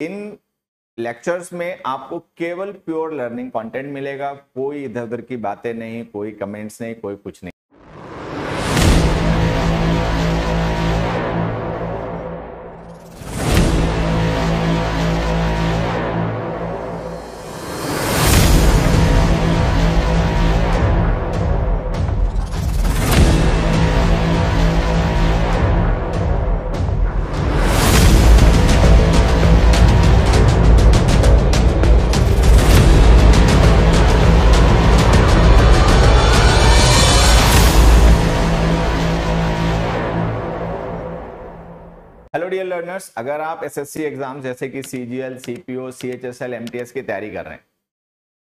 इन lectures में आपको केवल प्योर लर्निंग कंटेंट मिलेगा, कोई इधर उधर की बातें नहीं, कोई कमेंट्स नहीं, कोई कुछ नहीं। हेलो डियर लर्नर्स, अगर आप एसएससी एग्जाम जैसे कि सीजीएल, सीपीओ, सीएचएसएल, एमटीएस की तैयारी कर रहे हैं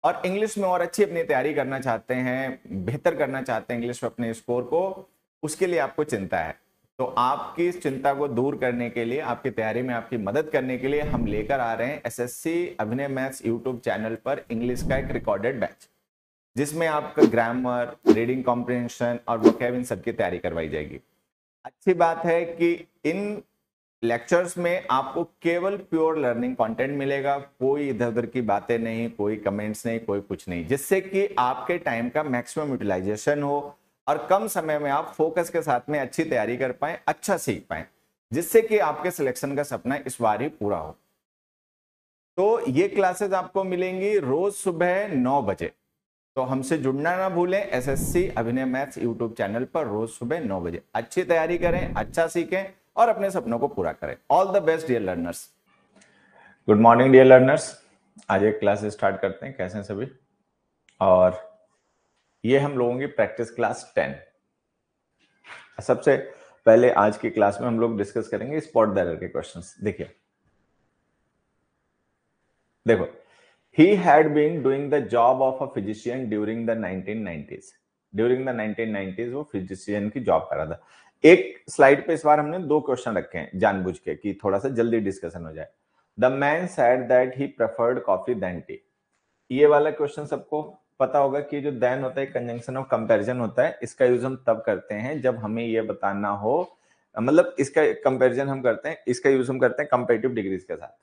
और इंग्लिश में और अच्छी अपनी तैयारी करना चाहते हैं, बेहतर करना चाहते हैं इंग्लिश में अपने स्कोर को, उसके लिए आपको चिंता है। तो आपकी इस चिंता को दूर करने के लिए, आपकी तैयारी में आपकी मदद करने के लिए हम लेकर आ रहे हैं एसएससी अभिनय मैथ्स यूट्यूब चैनल पर इंग्लिश का एक रिकॉर्डेड बैच, जिसमें आपका ग्रामर, रीडिंग कॉम्प्रिहेंशन और वोकैब इन सबकी तैयारी करवाई जाएगी। अच्छी बात है कि इन लेक्चर्स में आपको केवल प्योर लर्निंग कंटेंट मिलेगा, कोई इधर उधर की बातें नहीं, कोई कमेंट्स नहीं, कोई कुछ नहीं, जिससे कि आपके टाइम का मैक्सिमम यूटिलाइजेशन हो और कम समय में आप फोकस के साथ में अच्छी तैयारी कर पाए, अच्छा सीख पाए, जिससे कि आपके सिलेक्शन का सपना इस बार ही पूरा हो। तो ये क्लासेस आपको मिलेंगी रोज सुबह 9 बजे। तो हमसे जुड़ना ना भूलें, एसएससी अभिनय मैथ्स यूट्यूब चैनल पर रोज सुबह 9 बजे। अच्छी तैयारी करें, अच्छा सीखें और अपने सपनों को पूरा करें। All the best dear learners. Good morning dear learners. आज एक क्लास स्टार्ट करते हैं। कैसे हैं सभी? और ये हम लोगों की प्रैक्टिस क्लास 10। सबसे पहले आज की क्लास में हम लोग डिस्कस करेंगे स्पॉट द एरर के क्वेश्चंस। देखो, he had been doing the job of a physician during the 1990s. During the 1990s वो फिजिशियन की जॉब कर रहा था। एक स्लाइड पे इस बार हमने 2 क्वेश्चन रखे हैं जानबूझ के कि थोड़ा सा जल्दी डिस्कशन हो जाए। The man said that he preferred coffee than tea. ये वाला क्वेश्चन सबको पता होगा कि जो देन होता है कंजंक्शन ऑफ कंपैरिजन होता है। इसका यूज हम तब करते हैं जब हमें ये बताना हो, मतलब इसका कंपैरिजन हम करते हैं, इसका यूज हम करते हैं कंपैरेटिव डिग्रीज के साथ।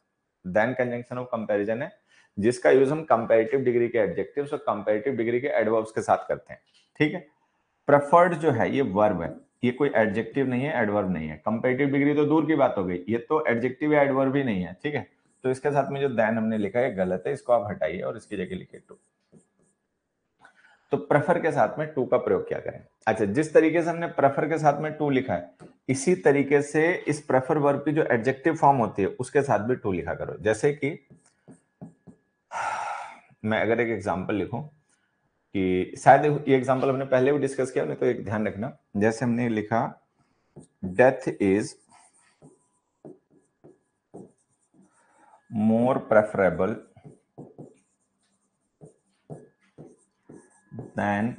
देन कंजंक्शन ऑफ कंपैरिजन है जिसका यूज हम कंपैरेटिव डिग्री के एडजेक्टिव्स और कंपैरेटिव डिग्री के एडवर्ब्स के साथ करते हैं। ठीक है। प्रेफर्ड जो है ये वर्ब है, ये कोई एडजेक्टिव नहीं है, एडवर्ब नहीं है। कंपैरेटिव डिग्री तो दूर की बात हो गई, ये तो एडजेक्टिव या एडवर्ब ही नहीं है। ठीक है, तो इसके साथ में जो देन हमने लिखा है गलत है, इसको आप हटाइए और इसकी जगह लिखिए टू। तो प्रेफर के साथ में टू का प्रयोग क्या करें? अच्छा, जिस तरीके से हमने प्रेफर के साथ में टू लिखा है, इसी तरीके से इस प्रेफर वर्ब की जो एडजेक्टिव फॉर्म होती है उसके साथ भी टू लिखा करो। जैसे कि मैं अगर एक एग्जांपल लिखूं कि शायद ये एग्जांपल हमने पहले भी डिस्कस किया, नहीं तो एक ध्यान रखना। जैसे हमने लिखा death is more preferable than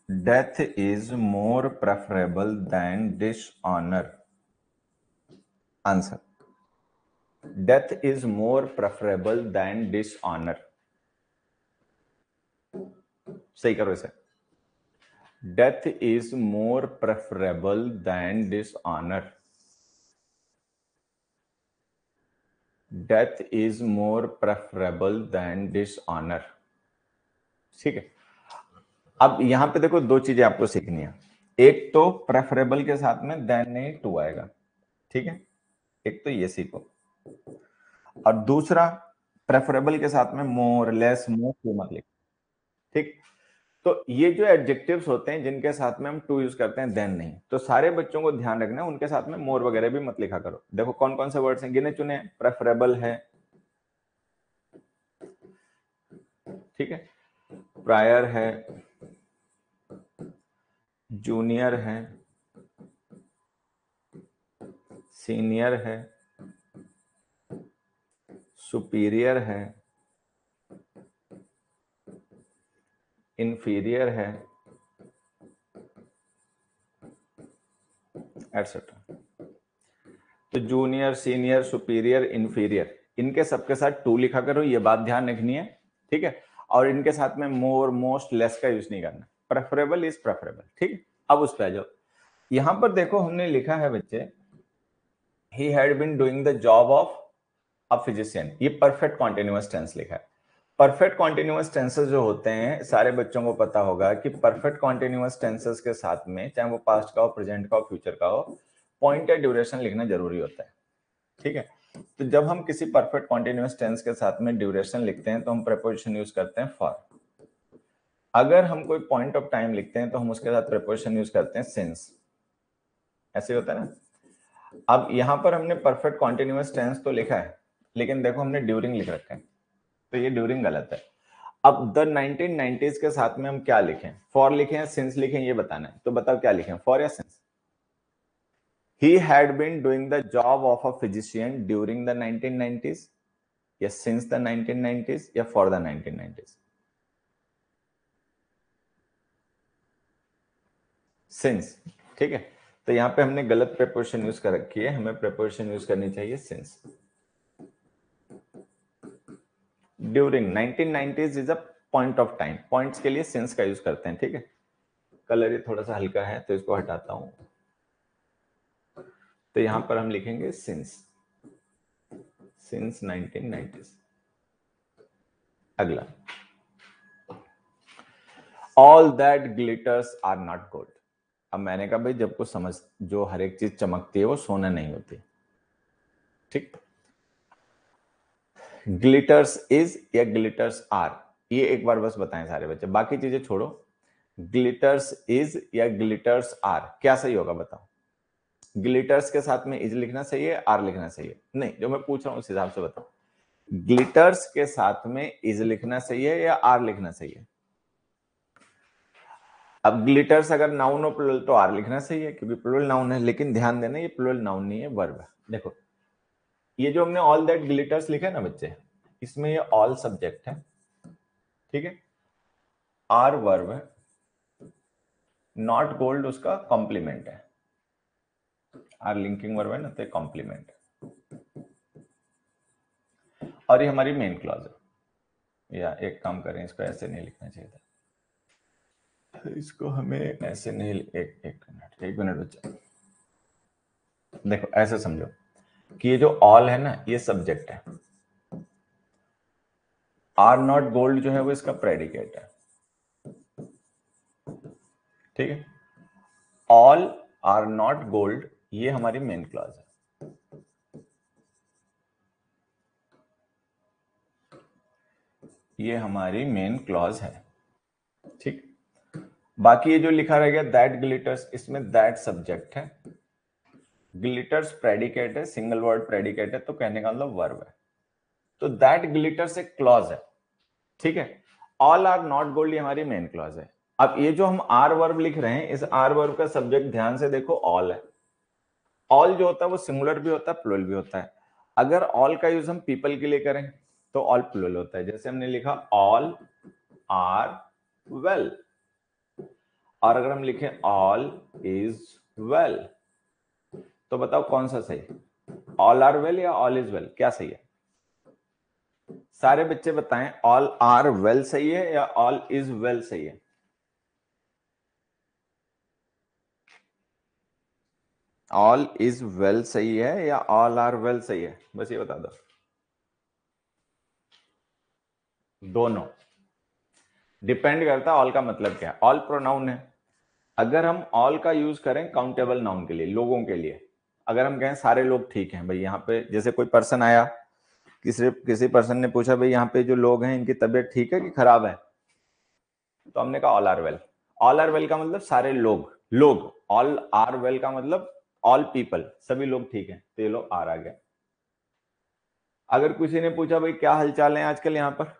death is more preferable than dishonor. Answer: death is more preferable than dishonor. सही करो इसे। Death is more preferable than dishonor. Death is more preferable than dishonor. ठीक है। अब यहां पे देखो, 2 चीजें आपको सीखनी है। एक तो प्रेफरेबल के साथ में देन नहीं टू आएगा। ठीक है, एक तो ये सीखो, और दूसरा प्रेफरेबल के साथ में मोर, लेस, मोस्ट मत लिखो। ठीक, तो ये जो एडजेक्टिव्स होते हैं जिनके साथ में हम टू यूज करते हैं, देन नहीं, तो सारे बच्चों को ध्यान रखना उनके साथ में मोर वगैरह भी मत लिखा करो। देखो कौन कौन से वर्ड्स हैं, गिने चुने। प्रेफरेबल है, ठीक है, प्रायर है, जूनियर है, सीनियर है, सुपीरियर है, इंफीरियर है, एटसेट्रा। तो जूनियर, सीनियर, सुपीरियर, इंफीरियर, इनके सबके साथ टू लिखा करो, ये बात ध्यान रखनी है। ठीक है, और इनके साथ में मोर, मोस्ट, लेस का यूज नहीं करना। Preferable is preferable. ठीक है, अब उस पे आ जाओ। यहां पर देखो हमने लिखा है बच्चे ही had been doing the job of a physician, ये परफेक्ट कॉन्टिन्यूअस टेंस लिखा है। परफेक्ट कॉन्टिन्यूअस टेंसेस जो होते हैं सारे बच्चों को पता होगा कि परफेक्ट कॉन्टिन्यूअस टेंसेस के साथ में चाहे वो पास्ट का हो, प्रेजेंट का हो, फ्यूचर का हो, पॉइंट या ड्यूरेशन लिखना जरूरी होता है। ठीक है, तो जब हम किसी परफेक्ट कॉन्टिन्यूअस टेंस के साथ में ड्यूरेशन लिखते हैं तो हम प्रीपोजिशन यूज करते हैं फॉर। अगर हम कोई पॉइंट ऑफ टाइम लिखते हैं तो हम उसके साथ प्रीपोजिशन यूज करते हैं सिंस। ऐसे होता है ना। अब यहां पर हमने परफेक्ट कॉन्टिन्यूअस टेंस तो लिखा है, लेकिन देखो हमने ड्यूरिंग लिख रखा है, तो ये ड्यूरिंग गलत है। अब द 1990s के साथ में हम क्या लिखें, फॉर लिखें या सिंस लिखें, ये बताना है। तो बताओ क्या लिखें, फॉर या since? He had been doing the job of a physician during the 1990s, या since the 1990s, या for the 1990s? सिंस। ठीक है, तो यहां पे हमने गलत प्रेपोजिशन यूज कर रखी है, हमें प्रेपोजिशन यूज करनी चाहिए since. During 1990s is a point of time, points के लिए सिंस का यूज करते हैं। ठीक है, कलर ये थोड़ा सा हल्का है तो इसको हटाता हूं, तो यहां पर हम लिखेंगे सिंस, सिंस 1990s। अगला, all that glitters are not gold. अब मैंने कहा भाई जब को समझ, जो हर एक चीज चमकती है वो सोना नहीं होती। ठीक, ग्लिटर्स इज या ग्लिटर्स आर, ये एक बार बस बताएं सारे बच्चे, बाकी चीजें छोड़ो। ग्लिटर्स इज या ग्लिटर्स आर, क्या सही होगा बताओ? ग्लिटर्स के साथ में इज लिखना सही है, आर लिखना सही है? नहीं, जो मैं पूछ रहा हूं उस हिसाब से बताओ। ग्लिटर्स के साथ में इज लिखना सही है या आर लिखना सही है? अब ग्लिटर्स अगर नाउन हो प्लुरल तो आर लिखना सही है क्योंकि प्लुरल नाउन है, लेकिन ध्यान देना ये प्लुरल नाउन नहीं है, वर्ब है। देखो ये जो हमने ऑल दैट ग्लिटर्स लिखा है ना बच्चे, इसमें ये ऑल सब्जेक्ट है। ठीक है, आर वर्ब है, नॉट गोल्ड उसका कॉम्प्लीमेंट है। आर लिंकिंग वर्ब है ना, तो कॉम्प्लीमेंट है, और ये हमारी मेन क्लॉज है। या एक काम करें, इसको ऐसे नहीं लिखना चाहिए था, इसको हमें ऐसे नहीं, एक मिनट बच्चा, देखो ऐसे समझो कि ये जो ऑल है ना ये सब्जेक्ट है, आर नॉट गोल्ड जो है वो इसका प्रेडिकेट है। ठीक है, ऑल आर नॉट गोल्ड ये हमारी मेन क्लॉज है। ये हमारी मेन क्लॉज है। ठीक, बाकी ये जो लिखा रह गया दैट ग्लिटर्स, इसमें दैट सब्जेक्ट है, ग्लिटर्स प्रेडिकेट है, सिंगल वर्ड प्रेडिकेट है, तो कहने का मतलब वर्ब है। तो दैट ग्लिटर्स एक क्लॉज है। ठीक है, ऑल आर नॉट गोल्ड ये हमारी मेन क्लॉज है। अब ये जो हम आर वर्ब लिख रहे हैं, इस आर वर्ब का सब्जेक्ट ध्यान से देखो ऑल है। ऑल जो होता है वो सिंगुलर भी होता है, प्लुरल भी होता है। अगर ऑल का यूज हम पीपल के लिए करें तो ऑल प्लुरल होता है, जैसे हमने लिखा ऑल आर वेल, और अगर हम लिखें ऑल इज वेल, तो बताओ कौन सा सही, ऑल आर वेल या ऑल इज वेल, क्या सही है? सारे बच्चे बताएं, ऑल आर वेल सही है या ऑल इज वेल सही है? ऑल इज वेल सही है या ऑल आर वेल सही है? बस ये बता दो। दोनों डिपेंड करता है ऑल का मतलब क्या है। ऑल प्रोनाउन है, अगर हम ऑल का यूज करें काउंटेबल नाउन के लिए, लोगों के लिए, अगर हम कहें सारे लोग ठीक हैं भाई, यहाँ पे जैसे कोई पर्सन आया, किसी पर्सन ने पूछा भाई यहाँ पे जो लोग हैं इनकी तबीयत ठीक है कि खराब है, तो हमने कहा all are well. All are well का मतलब सारे लोग, ऑल आर वेल का मतलब ऑल पीपल, सभी लोग ठीक हैं, तो ये लोग आर आ गया। अगर किसी ने पूछा भाई क्या हालचाल है आजकल यहाँ पर,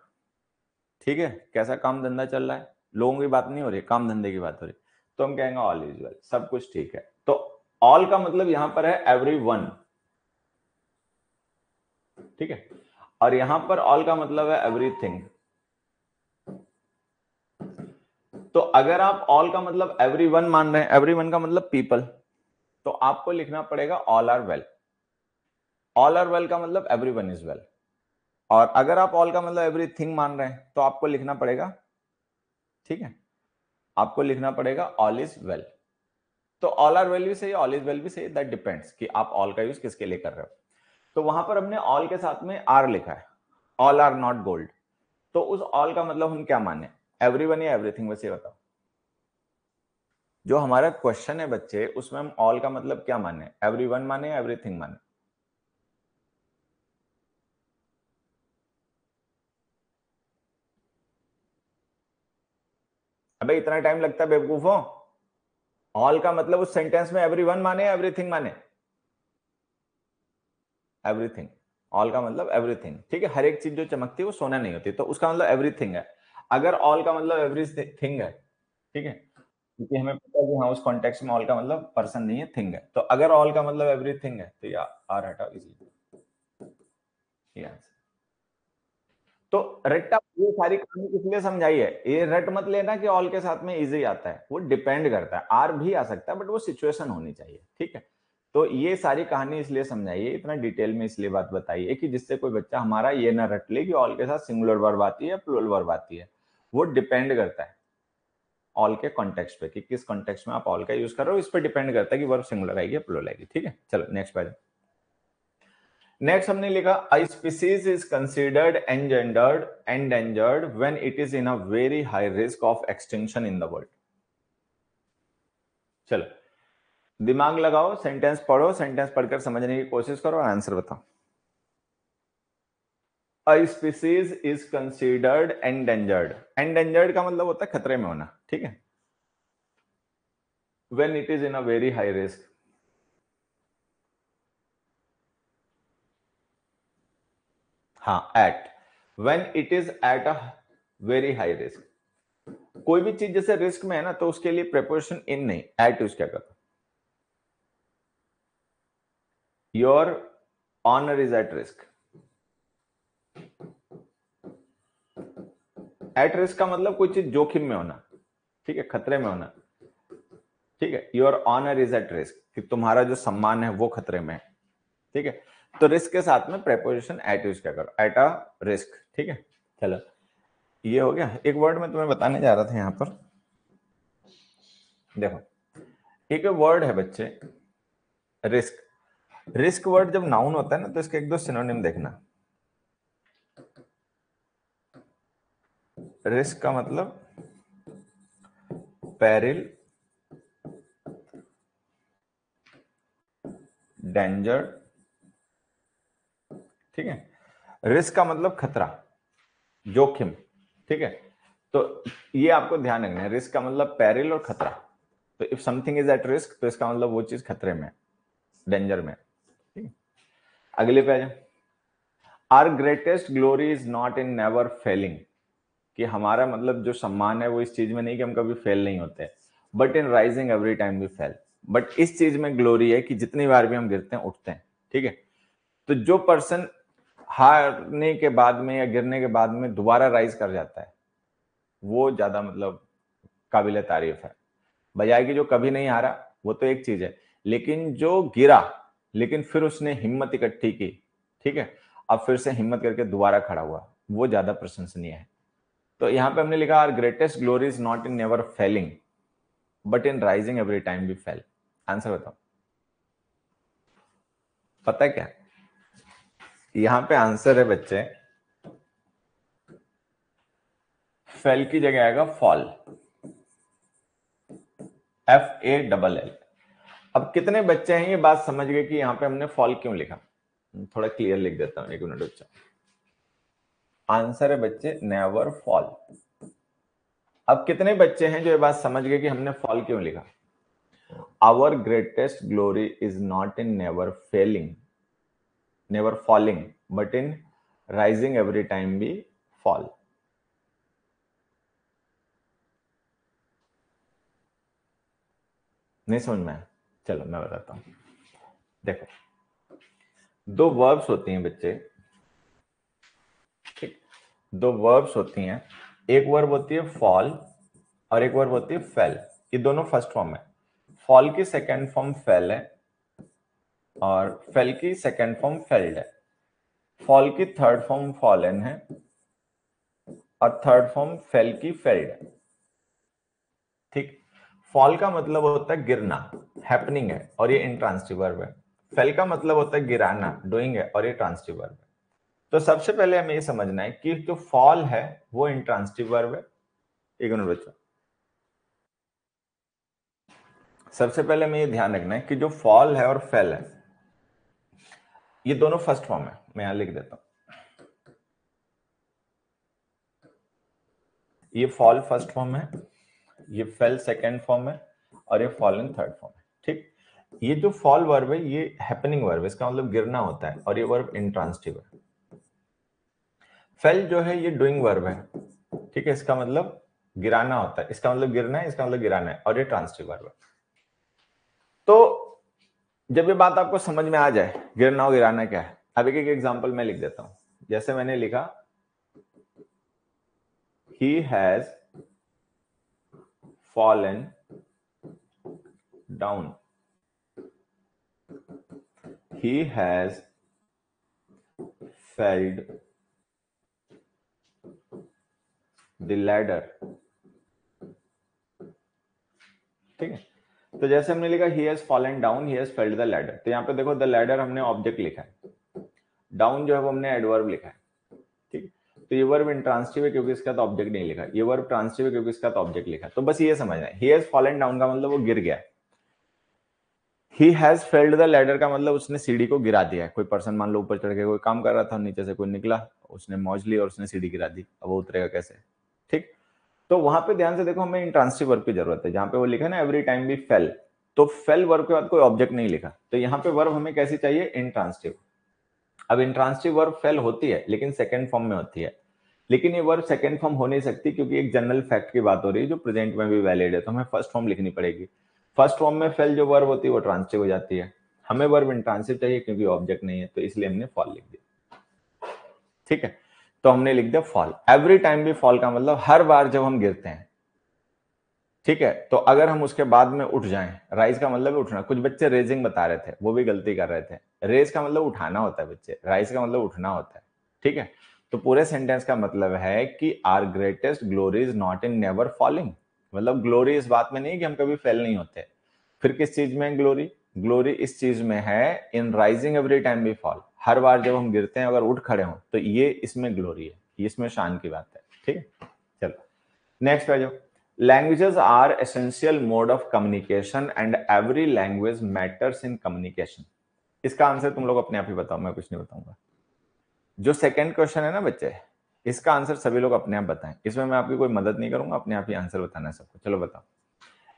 ठीक है, कैसा काम धंधा चल रहा है, लोगों की बात नहीं हो रही, काम धंधे की बात हो रही, तो हम कहेंगे ऑल इज वेल, सब कुछ ठीक है। तो ऑल का मतलब यहां पर है एवरी वन। ठीक है, और यहां पर ऑल का मतलब है एवरीथिंग। तो अगर आप ऑल का मतलब एवरी वन मान रहे हैं, एवरी वन का मतलब पीपल, तो आपको लिखना पड़ेगा all are well. All are well का मतलब एवरी वन इज वेल। और अगर आप ऑल का मतलब एवरीथिंग मान रहे हैं तो आपको लिखना पड़ेगा, ठीक है, आपको लिखना पड़ेगा ऑल इज वेल। तो ऑल आर वेल भी सही, ऑल इज वेल भी सही, दैट डिपेंड्स कि आप ऑल का यूज किसके लिए कर रहे हो। तो वहां पर हमने ऑल के साथ में आर लिखा है, ऑल आर नॉट गोल्ड। तो उस ऑल का मतलब हम क्या माने, एवरीवन या एवरीथिंग, वैसे बताओ। जो हमारा क्वेश्चन है बच्चे, उसमें हम ऑल का मतलब क्या माने, एवरीवन माने या एवरीथिंग माने? अबे इतना टाइम लगता है बेवकूफों? ऑल का मतलब उस सेंटेंस में एवरीवन माने या एवरीथिंग माने? एवरीथिंग। ऑल का मतलब एवरीथिंग, ठीक है। हर एक चीज जो चमकती है वो सोना नहीं होती, तो उसका मतलब एवरीथिंग है। अगर ऑल का मतलब एवरीथिंग है, ठीक है, क्योंकि हमें पता है कि हाँ उस कॉन्टेक्स्ट में ऑल का मतलब पर्सन नहीं है, थिंग है। तो अगर ऑल का मतलब एवरीथिंग है तो या आर हटाओ, इजी। तो रट्टा, ये सारी कहानी किस लिए समझाई है, ये रट मत लेना कि ऑल के साथ में इजी आता है, वो डिपेंड करता है, आर भी आ सकता है, बट वो सिचुएशन होनी चाहिए, ठीक है। तो ये सारी कहानी इसलिए समझाइए, इतना डिटेल में इसलिए बात बताइए कि जिससे कोई बच्चा हमारा ये ना रट ले कि ऑल के साथ सिंगुलर वर्ब आती है, प्लूरल वर्ब आती है। वो डिपेंड करता है ऑल के कॉन्टेक्स्ट पे, कि किस कॉन्टेक्स्ट में आप ऑल का यूज कर रहे हो, इस पर डिपेंड करता है कि वर्ब सिंगुलर आएगी या प्लूरल आएगी, ठीक है। चलो नेक्स्ट बात। नेक्स्ट हमने लिखा अ species is considered endangered when it is in a very high risk of extinction in the world. चलो दिमाग लगाओ, सेंटेंस पढ़ो, सेंटेंस पढ़कर समझने की कोशिश करो और आंसर बताओ। A species is considered endangered, endangered का मतलब होता है खतरे में होना, ठीक है। When it is in a very high risk, हाँ at, when it is at a very high risk. कोई भी चीज जैसे रिस्क में है ना, तो उसके लिए प्रेपोजिशन इन नहीं, एट यूज क्या करता। Your honour is at risk. At risk का मतलब कोई चीज जोखिम में होना, ठीक है, खतरे में होना, ठीक है। Your honour is at risk, कि तुम्हारा जो सम्मान है वो खतरे में है, ठीक है। तो रिस्क के साथ में प्रेपोजिशन एट यूज क्या करो, एट अ रिस्क, ठीक है। चलो ये हो गया। एक वर्ड मैं तुम्हें बताने जा रहा था यहां पर, देखो एक वर्ड है बच्चे, रिस्क। रिस्क वर्ड जब नाउन होता है ना, तो इसके एक दो सिनोनिम देखना। रिस्क का मतलब पेरिल, डेंजर, ठीक है। रिस्क का मतलब खतरा, जोखिम, ठीक है। तो ये आपको ध्यान रखना है, रिस्क का मतलब पेरिल और खतरा। तो if something is at risk, तो इसका मतलब वो चीज खतरे में, डेंजर में, ठीक है। अगले पे आ जाए। Our greatest glory is not in never failing, कि हमारा मतलब जो सम्मान है वो इस चीज में नहीं कि हम कभी फेल नहीं होते, but in rising every time we fail. But इस चीज में ग्लोरी है कि जितनी बार भी हम गिरते हैं उठते हैं, ठीक है। तो जो पर्सन हारने के बाद में या गिरने के बाद में दोबारा राइज कर जाता है, वो ज्यादा मतलब काबिल तारीफ है, बजाय कि जो कभी नहीं हारा, वो तो एक चीज है। लेकिन जो गिरा लेकिन फिर उसने हिम्मत इकट्ठी की, ठीक है, अब फिर से हिम्मत करके दोबारा खड़ा हुआ, वो ज्यादा प्रशंसनीय है। तो यहां पे हमने लिखा our greatest glory is not in never failing but in rising every time we fail. Answer बताओ, पता है क्या? यहां पे आंसर है बच्चे, फेल की जगह आएगा फॉल, FALL। अब कितने बच्चे हैं ये बात समझ गए कि यहां पे हमने फॉल क्यों लिखा? थोड़ा क्लियर लिख देता हूं, एक मिनट बच्चा। आंसर है बच्चे नेवर फॉल। अब कितने बच्चे हैं जो ये बात समझ गए कि हमने फॉल क्यों लिखा? Our greatest glory is not in never failing, never falling, but in rising every time we fall. नहीं समझ में आया? चलो मैं बताता हूं। देखो दो वर्ब्स होती हैं बच्चे, ठीक, दो वर्ब्स होती हैं। एक वर्ब होती है फॉल और एक वर्ब होती है फेल। ये दोनों फर्स्ट फॉर्म है। फॉल की सेकेंड फॉर्म फेल है और फेल की सेकेंड फॉर्म फेल्ड है। फॉल की थर्ड फॉर्म फॉलन है और थर्ड फॉर्म फेल की फेल्ड है, ठीक। फॉल का मतलब होता है गिरना, हैपनिंग है और ये इंट्रांसिटिव वर्ब है। फेल का मतलब होता है गिराना, डूइंग है और ये ट्रांसिटिव वर्ब है। तो सबसे पहले हमें ये समझना है कि जो फॉल है वो इंट्रांसिटिव वर्ब है। एक मिनट बच्चों, सबसे पहले हमें ये ध्यान रखना है कि जो फॉल है और फेल है ये दोनों फर्स्ट फॉर्म है। मैं यहां लिख देता हूं, ये फॉल फर्स्ट फॉर्म है, ये फेल सेकेंड फॉर्म है और ये फॉलन थर्ड फॉर्म है। ठीक, ये जो फॉल वर्ब है ये हैपनिंग वर्ब है, इसका मतलब गिरना होता है और ये वर्ब इंट्रांसिटिव है। फेल जो है ये डूइंग वर्ब है, ठीक है, इसका मतलब गिराना होता है, इसका मतलब गिरना है, इसका मतलब गिराना है और ये ट्रांसिटिव वर्ब है। तो जब ये बात आपको समझ में आ जाए गिरना और गिराना क्या है, अब एक एग्जांपल मैं लिख देता हूं। जैसे मैंने लिखा he has fallen down, he has felled the ladder। ठीक है, तो जैसे हमने लिखा he has fallen down, he has felled the ladder, तो यहां पे देखो the ladder हमने ऑब्जेक्ट लिखा है, डाउन जो है वो हमने एडवर्ब लिखा है। ठीक, तो ये वर्ब इंट्रांसिटिव है क्योंकि इसका तो ऑब्जेक्ट नहीं लिखा, ये वर्ब ट्रांसिटिव है क्योंकि इसका तो ऑब्जेक्ट लिखा। तो बस ये समझना है, he has fallen down का मतलब वो गिर गया, he has felled the ladder का मतलब उसने सीढ़ी को गिरा दिया है। कोई पर्सन मान लो ऊपर चढ़ के कोई काम कर रहा था, नीचे से कोई निकला, उसने मौज ली और उसने सीढ़ी गिरा दी, अब वो उतरेगा कैसे। ठीक, तो वहां पे ध्यान से देखो, हमें इंट्रांसिटिव वर्ब की जरूरत है। जहां पे वो लिखा है ना एवरी टाइम वी फेल, तो फेल वर्ब के बाद कोई ऑब्जेक्ट नहीं लिखा, तो यहाँ पे वर्ब हमें कैसी चाहिए, इंट्रांसिटिव। अब इंट्रांसिटिव वर्ब फेल होती है लेकिन सेकंड फॉर्म में होती है, लेकिन ये वर्ब सेकंड फॉर्म हो नहीं सकती क्योंकि एक जनरल फैक्ट की बात हो रही है जो प्रेजेंट में भी वैलिड है, तो हमें फर्स्ट फॉर्म लिखनी पड़ेगी। फर्स्ट फॉर्म में फेल जो वर्ब होती है वो ट्रांसिटिव हो जाती है, हमें वर्ब इंट्रांसिटिव चाहिए क्योंकि ऑब्जेक्ट नहीं है, तो इसलिए हमने फॉल लिख दिया। ठीक है, तो हमने लिख दिया फॉल। एवरी टाइम भी फॉल का मतलब हर बार जब हम गिरते हैं। ठीक है, तो अगर हम उसके बाद में उठ जाएं, राइज का मतलब उठना। कुछ बच्चे रेजिंग बता रहे थे, वो भी गलती कर रहे थे। रेज का मतलब उठाना होता है बच्चे, राइज का मतलब उठना होता है। ठीक है, तो पूरे सेंटेंस का मतलब है कि our greatest glory is not in never falling, मतलब ग्लोरी इस बात में नहीं कि हम कभी फेल नहीं होते। फिर किस चीज में ग्लोरी, ग्लोरी इस चीज में है in rising every time we fall, हर बार जब हम गिरते हैं अगर उठ खड़े हो तो ये इसमें ग्लोरी है, इसमें शान की बात है। ठीक है, चलो नेक्स्ट पे जाओ। Languages are essential mode of communication and every language matters in communication। इसका आंसर तुम लोग अपने आप ही बताओ, मैं कुछ नहीं बताऊंगा। जो सेकंड क्वेश्चन है ना बच्चे, इसका आंसर सभी लोग अपने आप बताएं, इसमें मैं आपकी कोई मदद नहीं करूंगा, अपने आप ही आंसर बताना है सबको। चलो बताओ।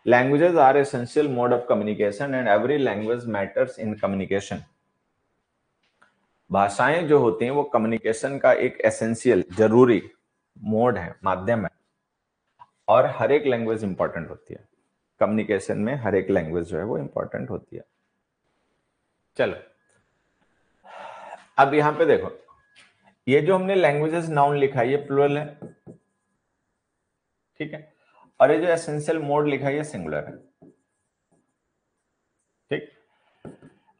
Languages are essential mode of communication and every language matters in communication। भाषाएं जो होती हैं वो कम्युनिकेशन का एक एसेंशियल जरूरी मोड है, माध्यम है, और हर एक लैंग्वेज इंपॉर्टेंट होती है कम्युनिकेशन में, हर एक लैंग्वेज जो है वो इंपॉर्टेंट होती है। चलो अब यहां पे देखो, ये जो हमने लैंग्वेजेस नाउन लिखा है ये प्लुरल है, ठीक है, और ये जो एसेंशियल मोड लिखा है ये सिंगुलर है। ठीक,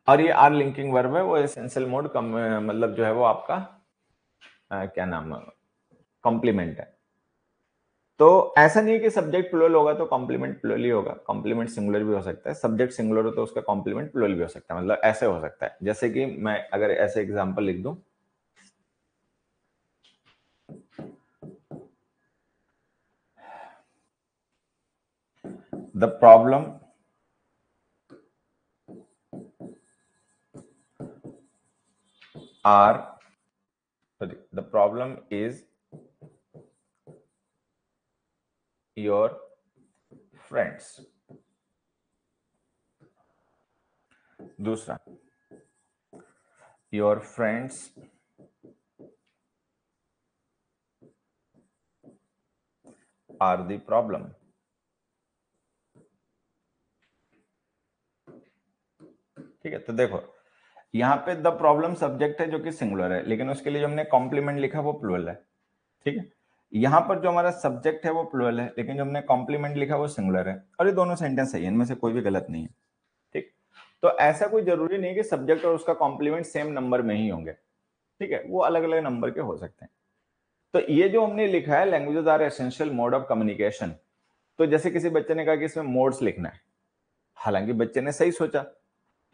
और ये आर लिंकिंग वर्ब है, वो एसेंशियल मोड मतलब जो है वो आपका क्या नाम है, कॉम्प्लीमेंट है। तो ऐसा नहीं है कि सब्जेक्ट प्लुरल होगा तो कॉम्प्लीमेंट प्लुरल ही होगा, कॉम्प्लीमेंट सिंगुलर भी हो सकता है। सब्जेक्ट सिंगुलर हो तो उसका कॉम्प्लीमेंट प्लुरल भी हो सकता है, मतलब ऐसे हो सकता है। जैसे कि मैं अगर ऐसे एग्जांपल लिख दूं, the problem are the problem is your friends। दूसरा, your friends are the problem। ठीक है, तो देखो यहाँ पे द प्रॉब्लम सब्जेक्ट है जो कि सिंगुलर है, लेकिन उसके लिए जो हमने कॉम्प्लीमेंट लिखा वो प्लुरल है। ठीक है, यहाँ पर जो हमारा सब्जेक्ट है वो प्लुरल है, लेकिन जो हमने कॉम्प्लीमेंट लिखा वो सिंगुलर है, और ये दोनों सेंटेंस सही है, इनमें से कोई भी गलत नहीं है। ठीक, तो ऐसा कोई जरूरी नहीं कि सब्जेक्ट और उसका कॉम्प्लीमेंट सेम नंबर में ही होंगे। ठीक है, वो अलग अलग नंबर के हो सकते हैं। तो ये जो हमने लिखा है languages are essential mode of communication, तो जैसे किसी बच्चे ने कहा कि इसमें मोड्स लिखना है, हालांकि बच्चे ने सही सोचा,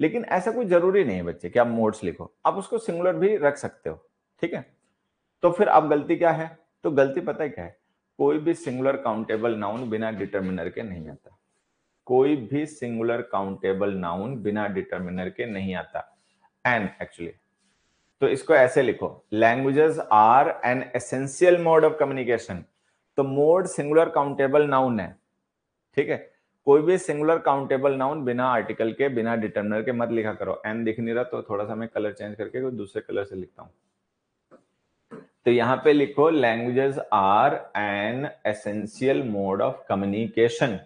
लेकिन ऐसा कोई जरूरी नहीं है बच्चे कि आप मोड्स लिखो, आप उसको सिंगुलर भी रख सकते हो, ठीक है। तो फिर अब गलती क्या है, तो गलती पता है क्या है, कोई भी सिंगुलर काउंटेबल नाउन बिना डिटर्मिनर के नहीं आता, कोई भी सिंगुलर काउंटेबल नाउन बिना डिटर्मिनर के नहीं आता, एन एक्चुअली। तो इसको ऐसे लिखो, languages are an essential mode of communication. तो मोड सिंगुलर काउंटेबल नाउन है, ठीक है। कोई भी सिंगुलर काउंटेबल नाउन बिना आर्टिकल के, बिना डिटर्मिनर के मत लिखा करो। एन दिख नहीं रहा तो थोड़ा सा मैं कलर चेंज करके कोई दूसरे कलर से लिखता हूं। तो यहां पे लिखो, languages are an essential mode of communication.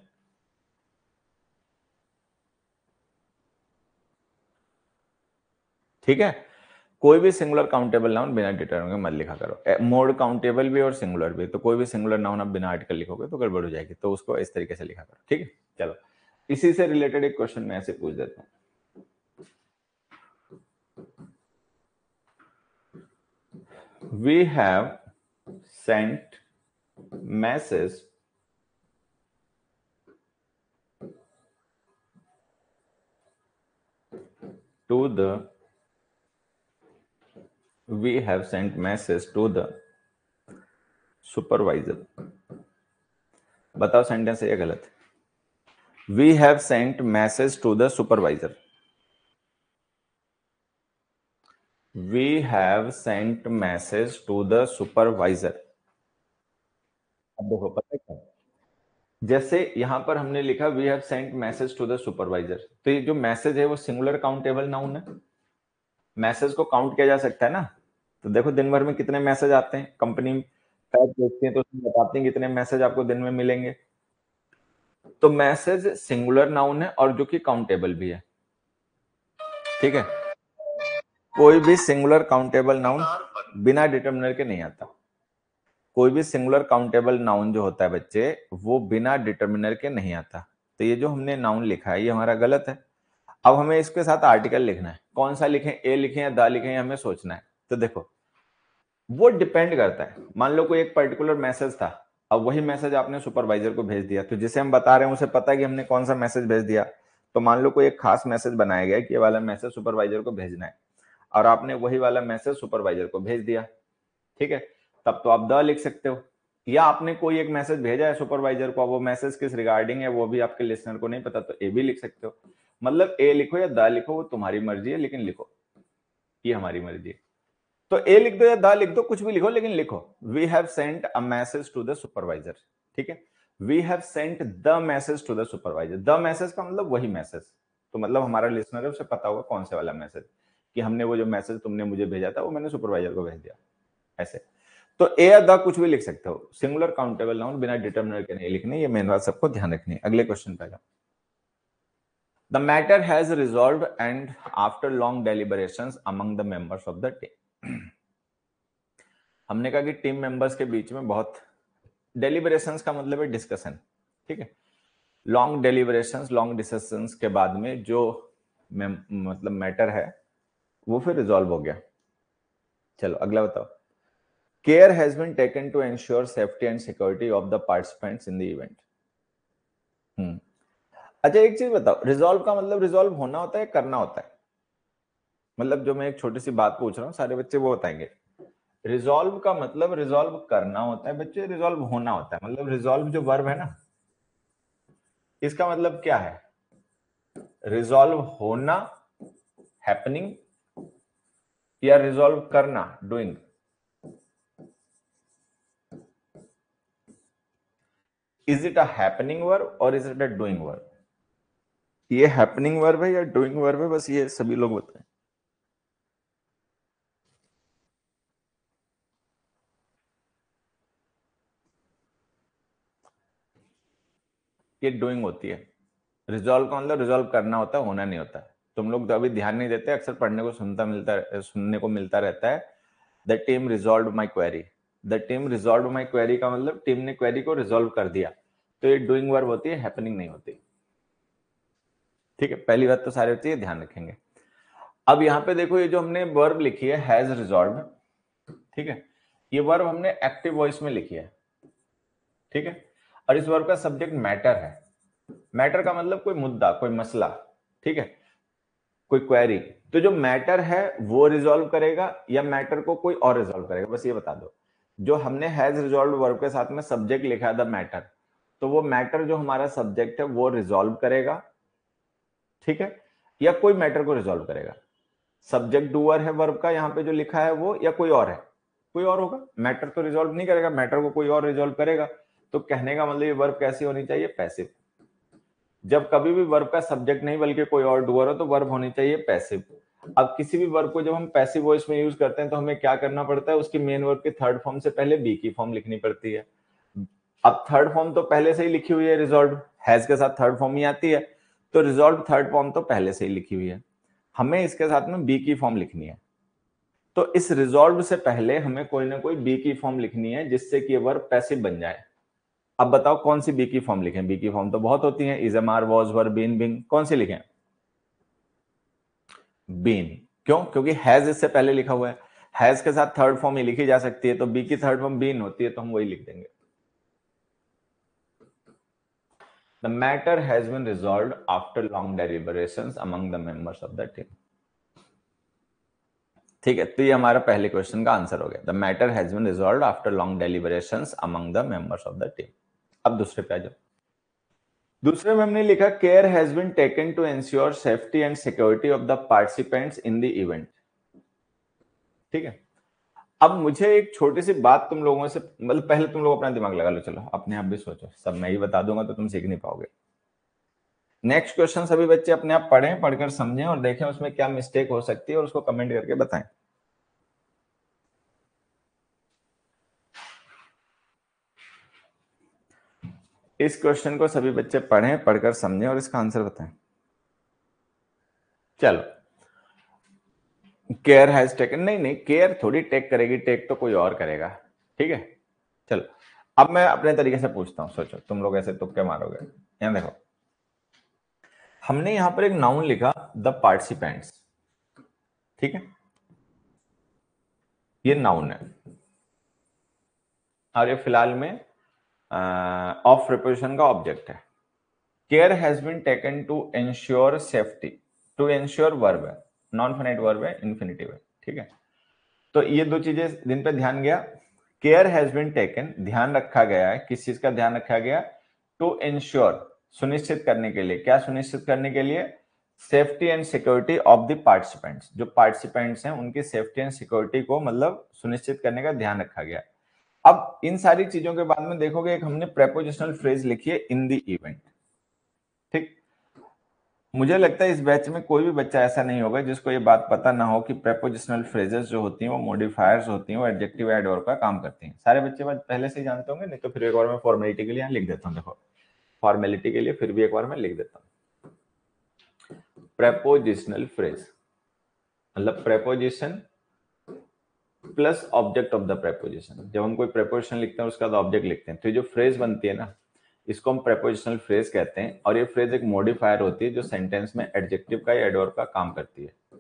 ठीक है, कोई भी सिंगुलर काउंटेबल नाउन बिना डिटर्मिनर के मत लिखा करो। मोड काउंटेबल भी और सिंगुलर भी, तो कोई भी सिंगुलर नाउन आप बिना आर्टिकल लिखोगे तो गड़बड़ हो जाएगी, तो उसको इस तरीके से लिखा करो, ठीक है। चलो, इसी से रिलेटेड एक क्वेश्चन मैं ऐसे पूछ देता हूं। We have sent message to the supervisor। बताओ सेंटेंस है या गलत? We have sent message to the supervisor। We have sent message to the supervisor। अब देखो पता है क्या, जैसे यहां पर हमने लिखा we have sent message to the supervisor, तो ये जो मैसेज है वो सिंगुलर काउंटेबल नाउन है, मैसेज को काउंट किया जा सकता है ना। तो देखो दिन भर में कितने मैसेज आते हैं, कंपनी पैक देखते हैं तो उसमें बताते हैं कितने मैसेज आपको दिन में मिलेंगे। तो मैसेज सिंगुलर नाउन है और जो कि काउंटेबल भी है, ठीक है। कोई भी सिंगुलर काउंटेबल नाउन बिना डिटर्मिनर के नहीं आता। कोई भी सिंगुलर काउंटेबल नाउन जो होता है बच्चे, वो बिना डिटर्मिनर के नहीं आता। तो ये जो हमने नाउन लिखा है ये हमारा गलत है। अब हमें इसके साथ आर्टिकल लिखना है, कौन सा लिखें, ए लिखें या द लिखें, हमें सोचना है। तो देखो वो डिपेंड करता है, मान लो कोई एक पर्टिकुलर मैसेज था, अब वही मैसेज आपने सुपरवाइजर को भेज दिया, तो जिसे हम बता रहे हैं उसे पता है कि हमने कौन सा मैसेज भेज दिया। तो मान लो कोई एक खास मैसेज बनाया गया कि ये वाला मैसेज सुपरवाइजर को भेजना है, और आपने वही वाला मैसेज सुपरवाइजर को भेज दिया, ठीक है। तब तो आप द लिख सकते हो। या आपने कोई एक मैसेज भेजा है सुपरवाइजर को, वो मैसेज किस रिगार्डिंग है वो भी आपके लिसनर को नहीं पता, तो ए भी लिख सकते हो। मतलब ए लिखो या द लिखो वो तुम्हारी मर्जी है, लेकिन लिखो, ये हमारी मर्जी है। तो ए लिख दो या द लिख दो, कुछ भी लिखो लेकिन लिखो, we have sent a message to the supervisor, ठीक है। We have sent the message to the supervisor, the message का मतलब वही मैसेज, तो मतलब हमारा लिसनर है उसे पता होगा कौन से वाला मैसेज, कि हमने वो जो मैसेज तुमने मुझे भेजा था वो मैंने सुपरवाइजर को भेज दिया, ऐसे। तो ए या द कुछ भी लिख सकते हो, सिंगुलर काउंटेबल नाउन बिना डिटर्मिनर के नहीं लिखने, ये मेन बात सबको ध्यान रखनी है। अगले क्वेश्चन पे the matter has resolve and after long deliberations among the members of the team. हमने कहा कि टीम मेंबर्स के बीच में बहुत, डेलिबरेशंस का मतलब है डिस्कशन, ठीक है। लॉन्ग डेलिबरेशंस, लॉन्ग डिस्कशंस के बाद में जो मतलब मैटर है वो फिर रिजॉल्व हो गया। चलो अगला बताओ, care has been taken to ensure safety and security of the participants in the event. अच्छा एक चीज बताओ, रिजॉल्व का मतलब रिजॉल्व होना होता है, करना होता है? मतलब जो मैं एक छोटी सी बात पूछ रहा हूँ सारे बच्चे वो बताएंगे। रिजॉल्व का मतलब रिजॉल्व करना होता है बच्चे, रिजॉल्व होना होता है। मतलब रिजॉल्व जो वर्ब है ना, इसका मतलब क्या है, रिजॉल्व होना हैपनिंग, या रिजॉल्व करना doing. Is it a happening verb और is it a doing verb? ये हैपनिंग वर्ब है या डूइंग वर्ब है, बस ये सभी लोग बताएं। ये डूइंग होती है। रिजॉल्व का मतलब रिजॉल्व करना होता है, होना नहीं होता। तुम लोग तो अभी ध्यान नहीं देते, अक्सर पढ़ने को सुनने को मिलता रहता है, the team resolve my query. The team resolve my query का मतलब टीम ने क्वेरी को रिजॉल्व कर दिया, तो ये डूइंग वर्ब होती है, हैपनिंग नहीं होती, ठीक है। पहली बात तो सारे बच्चे ये ध्यान रखेंगे। अब यहाँ पे देखो, ये जो हमने वर्ब लिखी है हैज रिजॉल्व, ठीक है, ये वर्ब हमने एक्टिव वॉइस में लिखी है, ठीक है। और इस वर्ब का सब्जेक्ट मैटर है। मैटर का मतलब कोई मुद्दा, कोई मसला, ठीक है, कोई क्वेरी। तो जो मैटर है वो रिजॉल्व करेगा या मैटर को कोई और रिजॉल्व करेगा, बस ये बता दो। जो हमने हैज रिजॉल्व वर्ब के साथ में सब्जेक्ट लिखा है द मैटर, तो वो मैटर जो हमारा सब्जेक्ट है वो रिजॉल्व करेगा, ठीक है, या कोई मैटर को रिजॉल्व करेगा। सब्जेक्ट डूअर है वर्ब का यहाँ पे जो लिखा है वो, या कोई और है, कोई और होगा। मैटर तो रिजॉल्व नहीं करेगा, मैटर को कोई और रिजॉल्व करेगा। तो कहने का मतलब ये वर्ब कैसी होनी चाहिए, पैसिव। जब कभी भी वर्ब का सब्जेक्ट नहीं बल्कि कोई और डूअर हो तो वर्ब होनी चाहिए पैसिव। अब किसी भी वर्ब को जब हम पैसिव वॉइस में यूज करते हैं तो हमें क्या करना पड़ता है, उसकी मेन वर्ब की थर्ड फॉर्म से पहले बी की फॉर्म लिखनी पड़ती है। अब थर्ड फॉर्म तो पहले से ही लिखी हुई है, रिजॉल्व हैज के साथ थर्ड फॉर्म ही आती है, तो रिजॉल्व थर्ड फॉर्म तो पहले से ही लिखी हुई है, हमें इसके साथ में बी की फॉर्म लिखनी है। तो इस रिजॉल्व से पहले हमें कोई ना कोई बी की फॉर्म लिखनी है जिससे कि वर्ब पैसिव बन जाए। अब बताओ कौन सी बी की फॉर्म लिखें, बी की फॉर्म तो बहुत होती है, is, am, are, was, were, been, being, कौन सी लिखें, बीन। क्यों, क्योंकि हैज इससे पहले लिखा हुआ है, हैज के साथ थर्ड फॉर्म ही लिखी जा सकती है, तो बी की थर्ड फॉर्म बीन होती है, तो हम वही लिख देंगे। The matter has been resolved after long deliberations among the members of the team. ठीक है, तो ये हमारा पहले क्वेश्चन का आंसर हो गया। The matter has been resolved after long deliberations among the members of the team. अब दूसरे पे आ जाओ। दूसरे में हमने लिखा care has been taken to ensure safety and security of the participants in the event. ठीक है, अब मुझे एक छोटी सी बात तुम लोगों से, मतलब पहले तुम लोग अपना दिमाग लगा लो, चलो अपने आप भी सोचो, सब मैं ही बता दूंगा तो तुम सीख नहीं पाओगे। नेक्स्ट क्वेश्चन सभी बच्चे अपने आप पढ़ें, पढ़कर समझें और देखें उसमें क्या मिस्टेक हो सकती है और उसको कमेंट करके बताएं। इस क्वेश्चन को सभी बच्चे पढ़ें, पढ़कर समझें और इसका आंसर बताएं। चलो, केयर हैज टेकन, नहीं केयर थोड़ी टेक करेगी, टेक तो कोई और करेगा, ठीक है। चलो अब मैं अपने तरीके से पूछता हूं, सोचो तुम लोग ऐसे तुक्के मारोगे। यहां देखो, हमने यहां पर एक नाउन लिखा द पार्टिसिपेंट्स, ठीक है, ये नाउन है और ये फिलहाल में ऑफ प्रिपोजिशन का ऑब्जेक्ट है। Care has been taken to ensure safety, to ensure verb है, नॉन फाइनाइट वर्ब है, इंफिनिटिव है, ठीक है। तो ये दो चीजें जिन पे ध्यान गया, केयर हैज बीन टेकन, ध्यान रखा गया है, किस चीज का ध्यान रखा गया, टू एंश्योर, सुनिश्चित करने के लिए, क्या सुनिश्चित करने के लिए, safety and security of the participants, जो पार्टिसिपेंट्स हैं उनकी सेफ्टी एंड सिक्योरिटी को मतलब सुनिश्चित करने का ध्यान रखा गया। अब इन सारी चीजों के बाद में देखोगे एक हमने प्रेपोजिशनल फ्रेज लिखी है इन द इवेंट, ठीक। मुझे लगता है इस बैच में कोई भी बच्चा ऐसा नहीं होगा जिसको ये बात पता ना हो कि प्रेपोजिशनल फ्रेजेस जो होती हैं वो मॉडिफायर्स होती हैं, वो एडजेक्टिव एड और का काम करती हैं। सारे बच्चे बात पहले से ही जानते होंगे, नहीं तो फिर एक बार मैं फॉर्मेलिटी के लिए यहाँ लिख देता हूँ। देखो फॉर्मेलिटी के लिए फिर भी एक बार मैं लिख देता हूँ। प्रेपोजिशनल फ्रेज मतलब preposition plus object of the preposition. जब हम कोई प्रेपोजिशन लिखते हैं उसका ऑब्जेक्ट लिखते हैं, तो जो फ्रेज बनती है ना, इसको हम प्रेपोजिशनल फ्रेज कहते हैं। और ये फ्रेज एक मॉडिफायर होती है जो सेंटेंस में एडजेक्टिव का या एडवर्ब का काम करती है।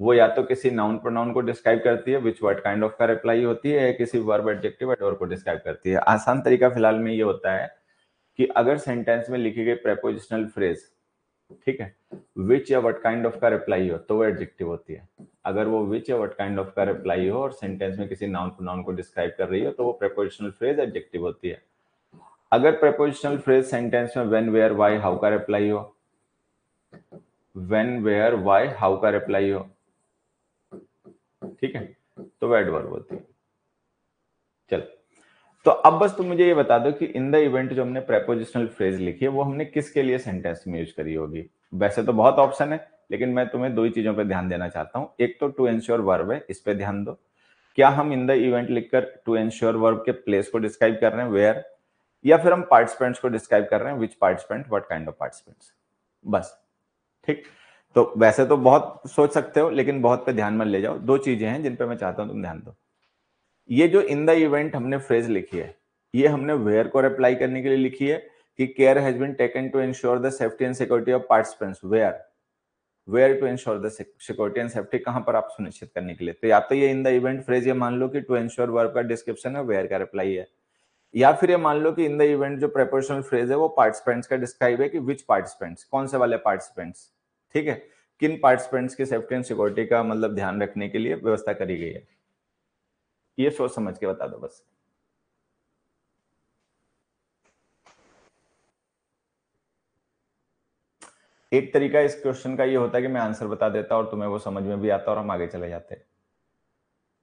वो या तो किसी नाउन प्रोनाउन को डिस्क्राइब करती है, विच वर्ड काइंड ऑफ का रिप्लाई होती है, या किसी वर्ब एडजेक्टिव एडवर्ब को डिस्क्राइब करती है। आसान तरीका फिलहाल में ये होता है कि अगर सेंटेंस में लिखी गई प्रेपोजिशनल फ्रेज, ठीक है, विच या व्हाट काइंड ऑफ का रिप्लाई हो तो वो एडजेक्टिव होती है। अगर वो विच या व्हाट काइंड ऑफ का रिप्लाई हो और सेंटेंस में किसी नाउन प्रोनाउन को डिस्क्राइब कर रही हो तो वो प्रेपोजिशनल फ्रेज एडजेक्टिव होती है। अगर प्रेपोजिशनल फ्रेज सेंटेंस में व्हेन, वेयर, व्हाई, हाउ का रिप्लाई हो, व्हेन, वेयर, व्हाई, हाउ का रिप्लाई हो, ठीक है, तो वो एडवर्ब होती है। चलो, तो अब बस तुम मुझे ये बता दो कि इन द इवेंट जो हमने प्रेपोजिशनल फ्रेज लिखी है वो हमने किसके लिए सेंटेंस में यूज करी होगी। वैसे तो बहुत ऑप्शन है, लेकिन मैं तुम्हें दो ही चीजों पे ध्यान देना चाहता हूं। एक तो टू एंश्योर वर्ब है, इस पे ध्यान दो। क्या हम इन द इवेंट लिखकर टू एंश्योर वर्ब के प्लेस को डिस्क्राइब कर रहे हैं, वेयर, या फिर हम पार्टिसिपेंट्स को डिस्क्राइब कर रहे हैं, which participant, what kind of participants, बस, ठीक। तो वैसे तो बहुत सोच सकते हो, लेकिन बहुत पे ध्यान मत ले जाओ। दो चीजें हैं जिन पे मैं चाहता हूं तुम ध्यान दो। ये जो इन द इवेंट हमने फ्रेज लिखी है, ये हमने वेयर को अप्लाई करने के लिए लिखी है कि care has been taken to ensure the safety and security of participants, where, where to ensure the security and safety, कहां पर आप सुनिश्चित करने के लिए। तो या तो ये इन द इवेंट फ्रेज ये मान लो कि टू इंश्योर वर्ब का डिस्क्रिप्शन है, वेयर का रिप्लाई है, या फिर ये मान लो कि इन द इवेंट जो प्रेपोजिशनल फ्रेज है वो पार्टिसिपेंट्स का डिस्क्राइब है कि विच पार्टिसिपेंट्स, कौन से वाले पार्टिसिपेंट्स, ठीक है, किन पार्टिसिपेंट्स की सेफ्टी एंड सिक्योरिटी का मतलब ध्यान रखने के लिए व्यवस्था करी गई है। ये सोच समझ के बता दो बस। एक तरीका इस क्वेश्चन का ये होता है कि मैं आंसर बता देता और तुम्हें वो समझ में भी आता और हम आगे चले जाते।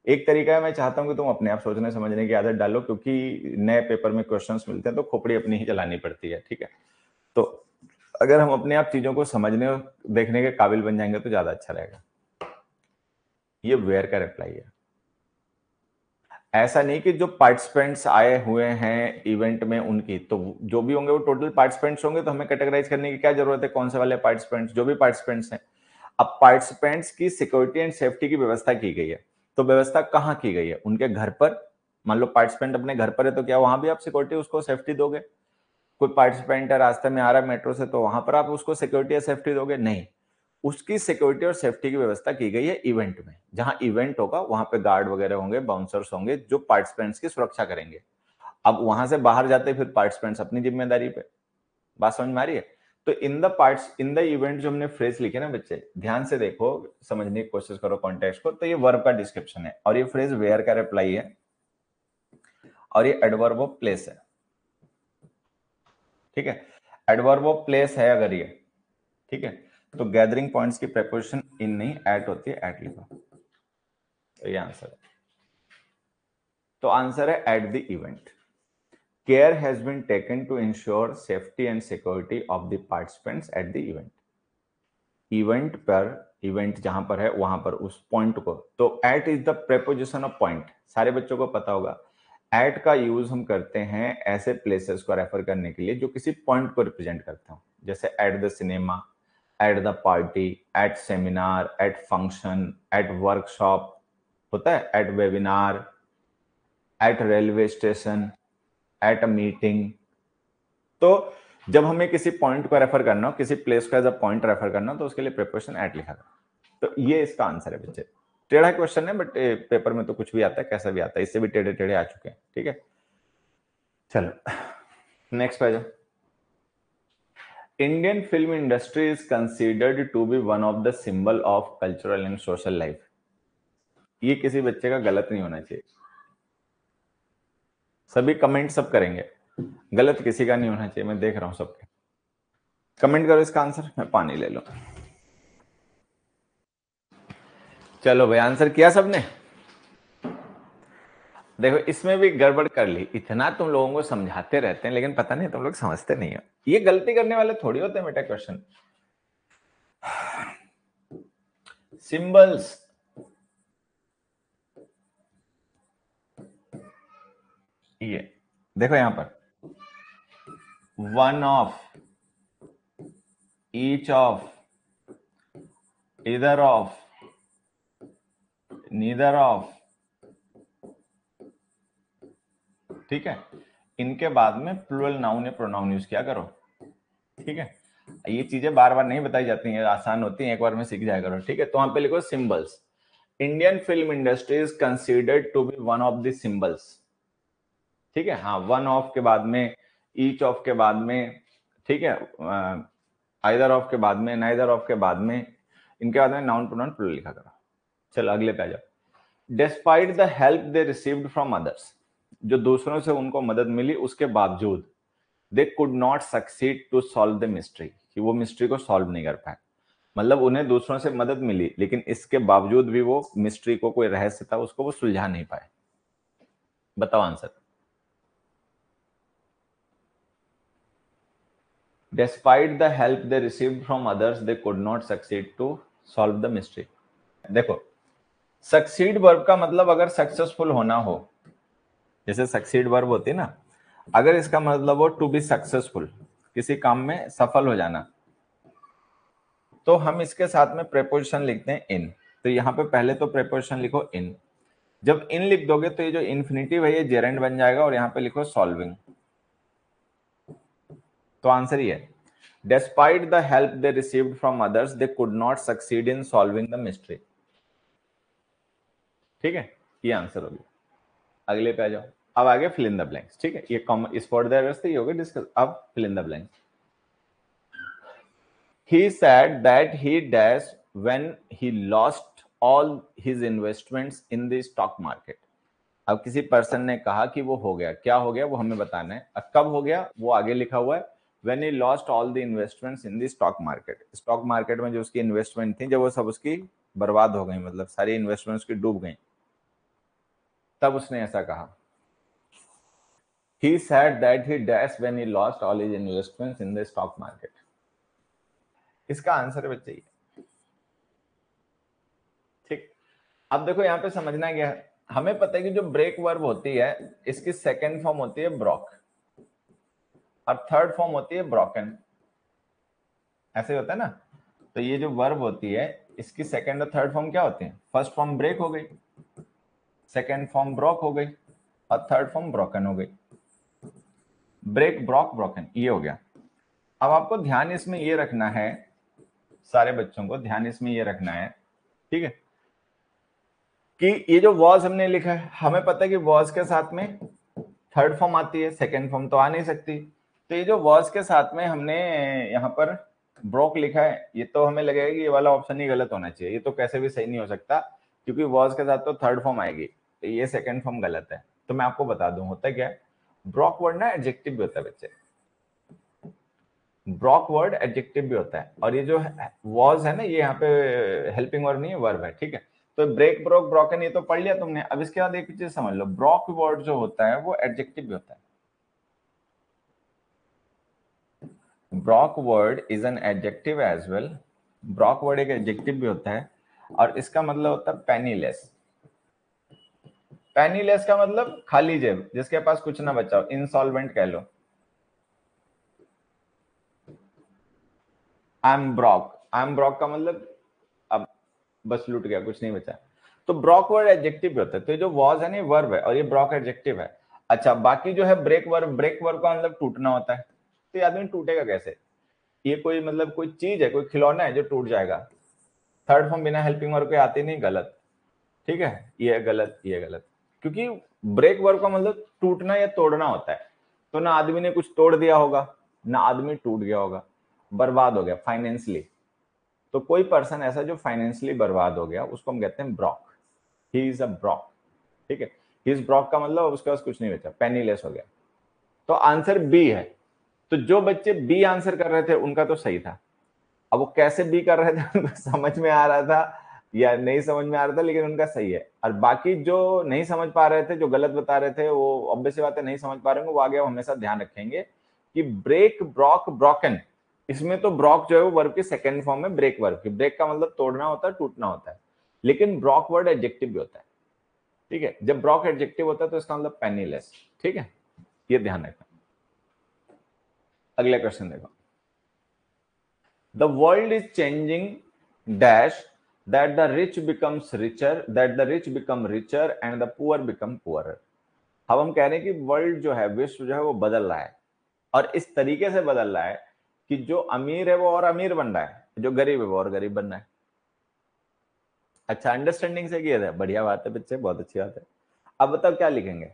एक तरीका है, मैं चाहता हूं कि तुम अपने आप सोचने समझने की आदत डालो, क्योंकि नए पेपर में क्वेश्चंस मिलते हैं तो खोपड़ी अपनी ही चलानी पड़ती है, ठीक है। तो अगर हम अपने आप चीजों को समझने और देखने के काबिल बन जाएंगे तो ज्यादा अच्छा रहेगा। ये वेयर का रिप्लाई है। ऐसा नहीं कि जो पार्टिसिपेंट्स आए हुए हैं इवेंट में उनकी, तो जो भी होंगे वो टोटल पार्टिसिपेंट्स होंगे, तो हमें कैटेगराइज करने की क्या जरूरत है, कौन से वाले पार्टिसिपेंट्स, जो भी पार्टिसिपेंट्स हैं। अब पार्टिसिपेंट्स की सिक्योरिटी एंड सेफ्टी की व्यवस्था की गई है, तो व्यवस्था कहाँ की गई है, उनके घर पर। मान लो पार्टिसिपेंट अपने घर पर है तो क्या वहां भी आप सिक्योरिटी उसको सेफ्टी दोगे? कोई पार्टिसिपेंट है रास्ते में आ रहा है मेट्रो से, तो वहां पर आप उसको सिक्योरिटी या सेफ्टी दोगे? नहीं। उसकी सिक्योरिटी और सेफ्टी की व्यवस्था की गई है इवेंट में। जहां इवेंट होगा वहां पे गार्ड वगैरह होंगे, बाउंसर्स होंगे जो पार्टिसिपेंट्स की सुरक्षा करेंगे। अब वहां से बाहर जाते फिर पार्टिसिपेंट्स अपनी जिम्मेदारी पे। बात समझ में आ रही है? तो इन द इवेंट जो हमने फ्रेज लिखे ना बच्चे, ध्यान से देखो, समझने की कोशिश करो कॉन्टेक्स्ट को। तो ये वर्ब का डिस्क्रिप्शन है और ये फ्रेज वेयर का रिप्लाई है और ये एडवर्ब ऑफ प्लेस है, ठीक है। एडवर्ब ऑफ प्लेस है अगर ये, ठीक है, तो गैदरिंग पॉइंट्स की प्रेपोजिशन इन नहीं एट होती है, एट लिखो, तो ये आंसर है। तो आंसर है at the event. Care has been taken to ensure safety and security of the participants at the event. Event पर, इवेंट जहां पर है वहां पर उस पॉइंट को, तो at is the preposition of point, सारे बच्चों को पता होगा। एट का यूज हम करते हैं ऐसे प्लेसेस को रेफर करने के लिए जो किसी पॉइंट को रिप्रेजेंट करते हो, जैसे at the cinema, at the party, at seminar, at function, at workshop, होता है at webinar, at railway station, at a meeting. तो जब हमें किसी पॉइंट को रेफर करना हो, किसी प्लेस को एज अ पॉइंट रेफर करना हो, तो उसके लिए प्रिपोजिशन एट लिखा था। तो ये इसका आंसर है बच्चे। टेढ़ा क्वेश्चन है बट पेपर में तो कुछ भी आता है, कैसा भी आता है, इससे भी टेढ़े टेढ़े आ चुके हैं, ठीक है। चलो नेक्स्ट पे आ जाओ। Indian film industry is considered to be one of the symbol of cultural and social life. ये किसी बच्चे का गलत नहीं होना चाहिए। सभी कमेंट सब करेंगे, गलत किसी का नहीं होना चाहिए। मैं देख रहा हूं सबके कमेंट करो इसका आंसर, मैं पानी ले लूं। चलो भाई आंसर किया सबने। देखो इसमें भी गड़बड़ कर ली, इतना तुम लोगों को समझाते रहते हैं लेकिन पता नहीं तुम लोग समझते नहीं हो। ये गलती करने वाले थोड़ी होते हैं बेटा क्वेश्चन। सिंबल्स, ये देखो यहां पर वन ऑफ, ईच ऑफ, इधर ऑफ, नीदर ऑफ, ठीक है। इनके बाद में प्लूरल नाउन या प्रोनाउन यूज किया करो, ठीक है। ये चीजें बार बार नहीं बताई जाती हैं, आसान होती हैं, एक बार में सीख जाया करो, ठीक है। तो वहां पे लिखो symbols. Indian film industry is considered to be one of the symbols, ठीक है। हाँ, वन ऑफ के बाद में, ईच ऑफ के बाद में, ठीक है, आइदर ऑफ के बाद में, नाइदर ऑफ के बाद में, इनके बाद में नाउन प्रोनाउन प्लूरल लिखा करो। चलो अगले पे आ जाओ। Despite the help they received from others, जो दूसरों से उनको मदद मिली उसके बावजूद, they could not succeed to solve the mystery, कि वो मिस्ट्री को सॉल्व नहीं कर पाए। मतलब उन्हें दूसरों से मदद मिली लेकिन इसके बावजूद भी वो मिस्ट्री को, कोई रहस्य था उसको वो सुलझा नहीं पाए। बताओ answer. Despite the help they received from others, they could not succeed to solve the mystery. देखो सक्सीड वर्ब का मतलब अगर सक्सेसफुल होना हो, जैसे सक्सीड वर्ब होती है ना, अगर इसका मतलब हो टू बी सक्सेसफुल, किसी काम में सफल हो जाना, तो हम इसके साथ में प्रेपोजिशन लिखते हैं इन। तो यहाँ पे पहले तो प्रेपोजिशन लिखो इन। जब इन लिख दोगे तो ये जो इन्फिनिटिव है ये जेरेंड बन जाएगा और यहाँ पे लिखो सॉल्विंग। तो आंसर ही है despite the help they received from others they could not succeed in solving the mystery, ठीक है। ये आंसर हो गया। अगले पे आ जाओ। अब आगे फिल इन द ब्लैंक्स, ठीक है, ये कॉमन स्पॉट द व्यवस्था ये हो गया डिस्कस। अब fill in the blanks. He said that he dashed when he lost all his investments in the stock market. अब किसी पर्सन ने कहा कि वो हो गया, क्या हो गया वो हमें बताना है। अब कब हो गया वो आगे लिखा हुआ है, when he lost all the investments in the stock market. Stock market में जो उसकी इन्वेस्टमेंट थी, जब वो सब उसकी बर्बाद हो गई, मतलब सारी इन्वेस्टमेंट्स की डूब गई, तब उसने ऐसा कहा। He said that he dashed when he lost all his investments in the stock market. इसका आंसर है बच्चे, ठीक। अब देखो यहाँ पे समझना क्या है, हमें पता है कि जो ब्रेक वर्ब होती है इसकी सेकेंड फॉर्म होती है ब्रॉक और थर्ड फॉर्म होती है ब्रोकन, ऐसे होता है ना। तो ये जो वर्ब होती है इसकी सेकेंड और थर्ड फॉर्म क्या होती है? फर्स्ट फॉर्म ब्रेक हो गई, सेकेंड फॉर्म ब्रोक हो गई और थर्ड फॉर्म ब्रोकन हो गई। ब्रेक, ब्रोक, ब्रोकन, ये हो गया। अब आपको ध्यान इसमें ये रखना है, सारे बच्चों को ध्यान इसमें ये रखना है, ठीक है, कि ये जो वॉज हमने लिखा है, हमें पता है कि वॉज के साथ में थर्ड फॉर्म आती है, सेकेंड फॉर्म तो आ नहीं सकती। तो ये जो वॉज के साथ में हमने यहाँ पर ब्रोक लिखा है, ये तो हमें लगेगा कि ये वाला ऑप्शन ही गलत होना चाहिए, ये तो कैसे भी सही नहीं हो सकता, क्योंकि वॉज के साथ तो थर्ड फॉर्म आएगी, तो ये सेकेंड फॉर्म गलत है। तो मैं आपको बता दूं होता क्या है, ब्रोक वर्ड ना एडजेक्टिव भी होता है बच्चे, ब्रोक वर्ड एडजेक्टिव भी होता है, और ये जो वॉज है ना, ये यहाँ पे हेल्पिंग वर्ब नहीं है, वर्ब है, ठीक है। तो ब्रेक, ब्रोक, ब्रोकन ये तो पढ़ लिया तुमने। अब इसके बाद एक चीज समझ लो, ब्रोक वर्ड जो होता है वो एडजेक्टिव भी होता है। Backward is an adjective as well, backward एक एडजेक्टिव भी होता है, और इसका मतलब होता है पेनीलेस। पेनीलेस का मतलब खाली जेब, जिसके पास कुछ ना बचा हो, इंसॉल्वेंट कह लो। I am broke, I am broke का मतलब अब बस लूट गया, कुछ नहीं बचा। तो ब्रॉक वर्ड एडजेक्टिव भी होता है। तो जो वॉज है ना, वर्ब है, और ये ब्रॉक एडजेक्टिव है। अच्छा, बाकी जो है ब्रेक वर्ब, ब्रेक वर्ब का मतलब टूटना होता है। तो ये आदमी टूटेगा कैसे? ये कोई मतलब कोई चीज है, कोई खिलौना है जो टूट जाएगा। थर्ड फॉर्म बिना हेल्पिंग वर्ब के आती नहीं, गलत, ठीक है, ये गलत, ये गलत, क्योंकि ब्रेक वर्ब का मतलब टूटना या तोड़ना होता है। तो ना आदमी ने कुछ तोड़ दिया होगा, ना आदमी टूट गया होगा, बर्बाद हो गया फाइनेंशियली। तो कोई पर्सन ऐसा जो फाइनेंशियली बर्बाद हो गया, उसको हम कहते हैं Brock, he is a Brock, ठीक है। ही इज ब्रॉक का मतलब उसके पास कुछ नहीं बचा, पेनीलेस हो गया। तो आंसर बी है। तो जो बच्चे बी आंसर कर रहे थे उनका तो सही था। अब वो कैसे बी कर रहे थे उनको समझ में आ रहा था या नहीं समझ में आ रहा था, लेकिन उनका सही है। और बाकी जो नहीं समझ पा रहे थे, जो गलत बता रहे थे, वो ऑब्वियस सी बात है नहीं समझ पा रहे होंगे, वो आगे हमेशा ध्यान रखेंगे कि ब्रेक, ब्रॉक, ब्रोकन, इसमें तो ब्रॉक जो है वो वर्ब की सेकेंड फॉर्म है ब्रेक वर्ब की। ब्रेक का मतलब तोड़ना होता है, टूटना होता है, लेकिन ब्रॉक वर्ड एडजेक्टिव भी होता है, ठीक है। जब ब्रॉक एडजेक्टिव होता है तो इसका मतलब पेनीलेस, ठीक है, ये ध्यान रखना। अगला क्वेश्चन देखो, the world is changing dash that the rich becomes richer, that the rich become richer and the poor become poorer. अब हम कह रहे हैं कि वर्ल्ड जो है, विश्व जो है वो बदल रहा है, और इस तरीके से बदल रहा है कि जो अमीर है वो और अमीर बन रहा है, जो गरीब है वो और गरीब बन रहा है। अच्छा, अंडरस्टैंडिंग से किया था, बढ़िया बात है बच्चे, बहुत अच्छी बात है। अब बताओ क्या लिखेंगे?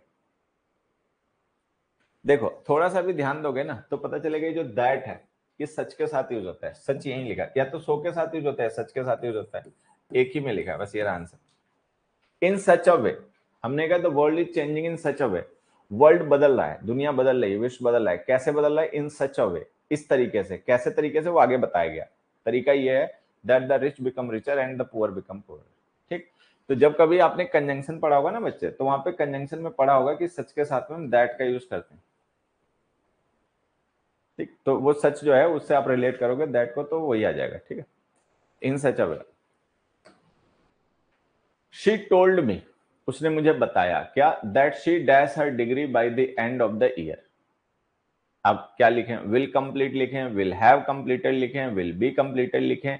देखो थोड़ा सा भी ध्यान दोगे ना तो पता चलेगा जो दैट है ये सच के साथ यूज होता है, सच यही लिखा है, या तो सो के साथ यूज होता है, सच के साथ यूज होता है, एक ही में लिखा है, बस ये आंसर। इन सच अ वे, हमने कहा the world is changing in such a way, world बदल रहा है, दुनिया बदल रही है, विश्व बदल रहा है। कैसे बदल रहा है? इन सच अ वे, इस तरीके से। कैसे तरीके से? वो आगे बताया गया। तरीका ये है that the rich become richer and the poor become poor, ठीक। तो जब कभी आपने कंजंक्शन पढ़ा होगा ना बच्चे, तो वहां पे कंजंक्शन में पढ़ा होगा कि सच के साथ में दैट का यूज करते हैं, ठीक। तो वो सच जो है उससे आप रिलेट करोगे दैट को, तो वही आ जाएगा, ठीक है। इन सच अ वे, शी टोल्ड मी, उसने मुझे बताया क्या, that she dash her degree by the end of the year. अब क्या लिखें? विल कंप्लीट लिखें, विल हैव कंप्लीटेड लिखें, विल बी कंप्लीटेड लिखें,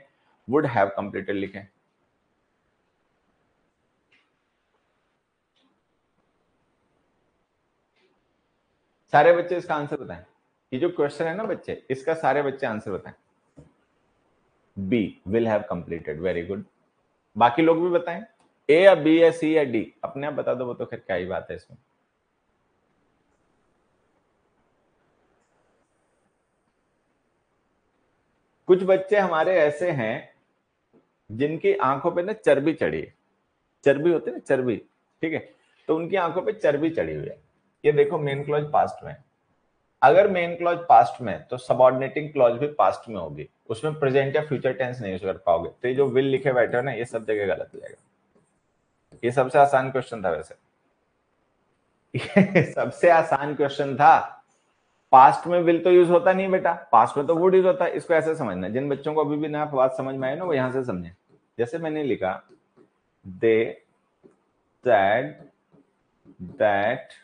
वुड हैव कंप्लीटेड लिखें? सारे बच्चे इसका आंसर बताएं। ये जो क्वेश्चन है ना बच्चे, इसका सारे बच्चे आंसर बताएं। B, will have completed, very good. बाकी लोग भी बताएं, ए या बी या सी या डी, अपने आप बता दो, वो तो फिर क्या ही बात है इसमें। कुछ बच्चे हमारे ऐसे हैं जिनकी आंखों पे ना चर्बी चढ़ी है, चर्बी होती है ना चर्बी, ठीक है, तो उनकी आंखों पे चर्बी चढ़ी हुई है। ये देखो मेन क्लॉज पास्ट में, अगर मेन क्लॉज पास्ट में तो सबऑर्डिनेटिंग क्लॉज भी पास्ट में होगी, उसमें प्रेजेंट या फ्यूचर टेंस नहीं यूज कर पाओगे। तो ये जो विल लिखे बैठे हो ना, ये सब जगह गलत हो जाएगा। ये सबसे आसान क्वेश्चन था वैसे, ये सबसे आसान क्वेश्चन था। पास्ट में विल तो यूज होता नहीं बेटा, पास्ट में तो वुड यूज होता है। इसको ऐसे समझना, जिन बच्चों को अभी भी ना बात समझ में आए ना, वो यहां से समझे। जैसे मैंने लिखा दे said that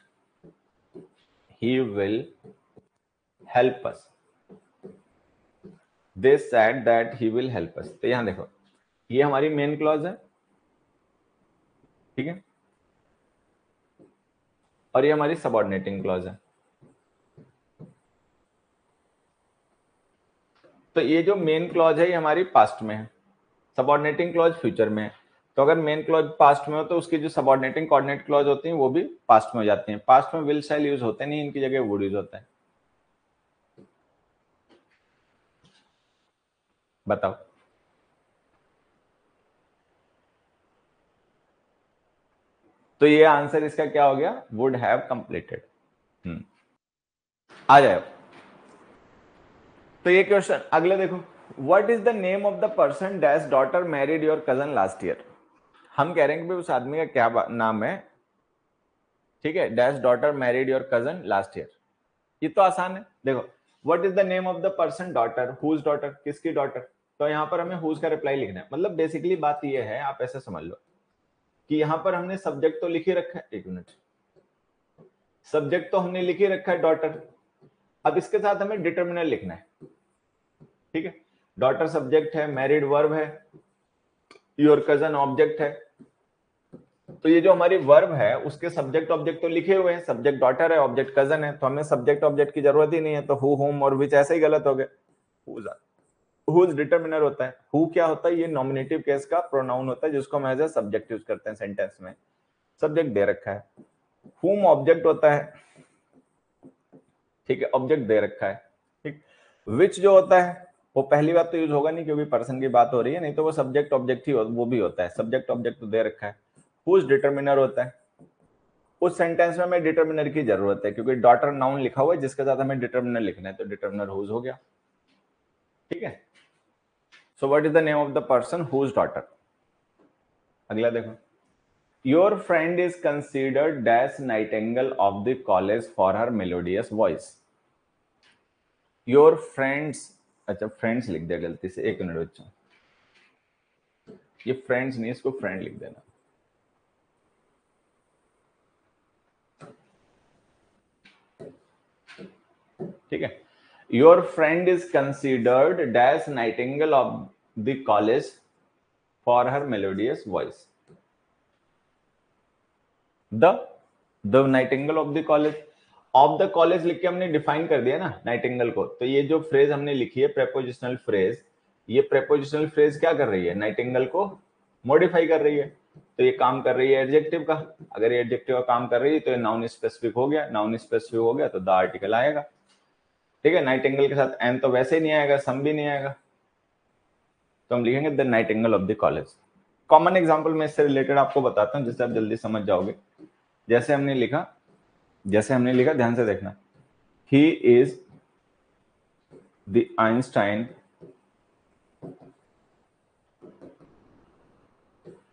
he will help us, they said that he will help us। तो यहां देखो, ये हमारी मेन क्लॉज है, ठीक है, और ये हमारी सबऑर्डिनेटिंग क्लॉज है। तो ये जो मेन क्लॉज है ये हमारी पास्ट में है, सबऑर्डिनेटिंग क्लॉज फ्यूचर में है। तो अगर मेन क्लॉज पास्ट में हो तो उसकी जो सबऑर्डिनेटिंग कोऑर्डिनेट क्लॉज होती हैं वो भी पास्ट में हो जाती हैं। पास्ट में विल शैल यूज होते नहीं, इनकी जगह वुड यूज होता है। बताओ, तो ये आंसर इसका क्या हो गया, वुड हैव कंप्लीटेड। आ जाए, तो ये क्वेश्चन अगले देखो, what is the name of the person dash daughter married your cousin last year. हम कह रहे हैं कि उस आदमी का क्या नाम है, ठीक है, dash daughter married your cousin last year. ये तो आसान है। देखो, what is the name of the person daughter, whose daughter, किसकी डॉटर। तो यहां पर हमें हुज का रिप्लाई लिखना है। मतलब बेसिकली बात ये है, आप ऐसे समझ लो कि यहां पर हमने सब्जेक्ट तो लिख ही रखा है, एक मिनट, सब्जेक्ट तो हमने लिख ही रखा है डॉटर। अब इसके साथ हमें डिटर्मिनर लिखना है, ठीक है। डॉटर सब्जेक्ट है, मैरिड वर्ब है, योर कजन ऑब्जेक्ट है। तो ये जो हमारी वर्ब है उसके सब्जेक्ट ऑब्जेक्ट तो लिखे हुए हैं, सब्जेक्ट डॉटर है, ऑब्जेक्ट कजन है, तो हमें सब्जेक्ट ऑब्जेक्ट की जरूरत ही नहीं है। तो हु, हुम और विच ऐसे ही गलत हो गए। हुज डिटर्मिनर होता है। हु क्या होता है, ये नॉमिनेटिव केस का प्रोनाउन होता है जिसको हम एज ए सब्जेक्ट यूज करते हैं सेंटेंस में, सब्जेक्ट दे रखा है। हुम ऑब्जेक्ट होता है, ठीक है, ऑब्जेक्ट दे रखा है, ठीक। विच जो होता है वो पहली बात तो यूज होगा नहीं क्योंकि पर्सन की बात हो रही है, नहीं तो वो सब्जेक्ट ऑब्जेक्ट ही वो भी होता है, सब्जेक्ट ऑब्जेक्ट तो दे रखा है। हुज डिटर्मिनर होता है, उस सेंटेंस में हमें डिटर्मिनर की जरूरत है क्योंकि डॉटर नाउन लिखा हुआ है जिसके साथ हमें डिटर्मिनर लिखना है, तो डिटर्मिनर हुज हो गया, ठीक है। So what is the name of the person whose daughter. अगला देखो, your friend is considered dash nightingale of the college for her melodious voice. Your friends, अच्छा फ्रेंड्स लिख दिया गलती से, एक मिनट बच्चों, ये फ्रेंड्स नहीं, इसको फ्रेंड लिख देना, ठीक है। Your friend is considered dash nightingale of the college for her melodious voice. The Nightingale of the college, of the college लिख के हमने डिफाइन कर दिया ना नाइटिंगेल को। तो ये जो फ्रेज हमने लिखी है प्रेपोजिशनल फ्रेज, ये प्रेपोजिशनल फ्रेज क्या कर रही है, नाइटिंगेल को मॉडिफाई कर रही है। तो ये काम कर रही है एडजेक्टिव का, अगर ये एडजेक्टिव का काम कर रही है तो ये नाउन स्पेसिफिक हो गया, नाउन स्पेसिफिक हो गया तो द आर्टिकल आएगा, ठीक है। नाइटिंगेल के साथ एन तो वैसे ही नहीं आएगा, सम भी नहीं आएगा, तो हम लिखेंगे the Nightingale of the college. Common example में इससे रिलेटेड आपको बताता हूं जिससे आप जल्दी समझ जाओगे। जैसे हमने लिखा, ध्यान से देखना, he is the Einstein,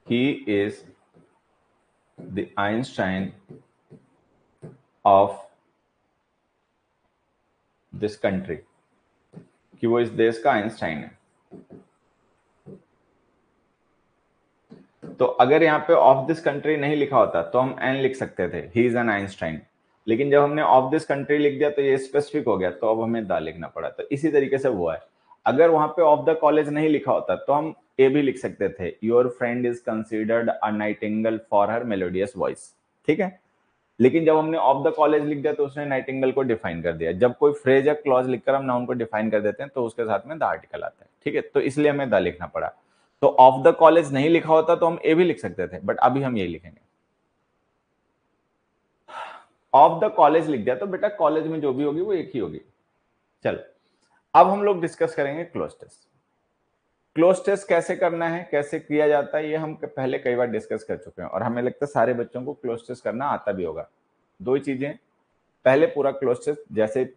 he is the Einstein of this country, कि वो इस देश का आइंस्टाइन है। तो अगर यहाँ पे ऑफ दिस कंट्री नहीं लिखा होता तो हम एन लिख सकते थे, ही इज एन आइंस्टाइन, लेकिन जब हमने ऑफ दिस कंट्री लिख दिया तो ये स्पेसिफिक हो गया, तो अब हमें द लिखना पड़ा। तो इसी तरीके से हुआ है। अगर वहां पे ऑफ द कॉलेज नहीं लिखा होता तो हम ए भी लिख सकते थे, your friend is considered a Nightingale for her melodious voice, ठीक है। लेकिन जब हमने ऑफ द कॉलेज लिख दिया तो उसने नाइटिंगेल को डिफाइन कर दिया। जब कोई फ्रेज या क्लॉज लिखकर हम नाउन को डिफाइन कर देते हैं तो उसके साथ में द आर्टिकल आता है, ठीक है। तो इसलिए हमें द लिखना पड़ा। तो ऑफ द कॉलेज नहीं लिखा होता तो हम ए भी लिख सकते थे, बट अभी हम यही लिखेंगे। ऑफ द कॉलेज लिख दिया तो बेटा कॉलेज में जो भी होगी वो एक ही होगी। चलो अब हम लोग डिस्कस करेंगे क्लोज टेस्ट। क्लोज टेस्ट कैसे करना है, कैसे किया जाता है, ये हम पहले कई बार डिस्कस कर चुके हैं और हमें लगता है सारे बच्चों को क्लोज टेस्ट करना आता भी होगा। दो ही चीजें, पहले पूरा क्लोज टेस्ट जैसे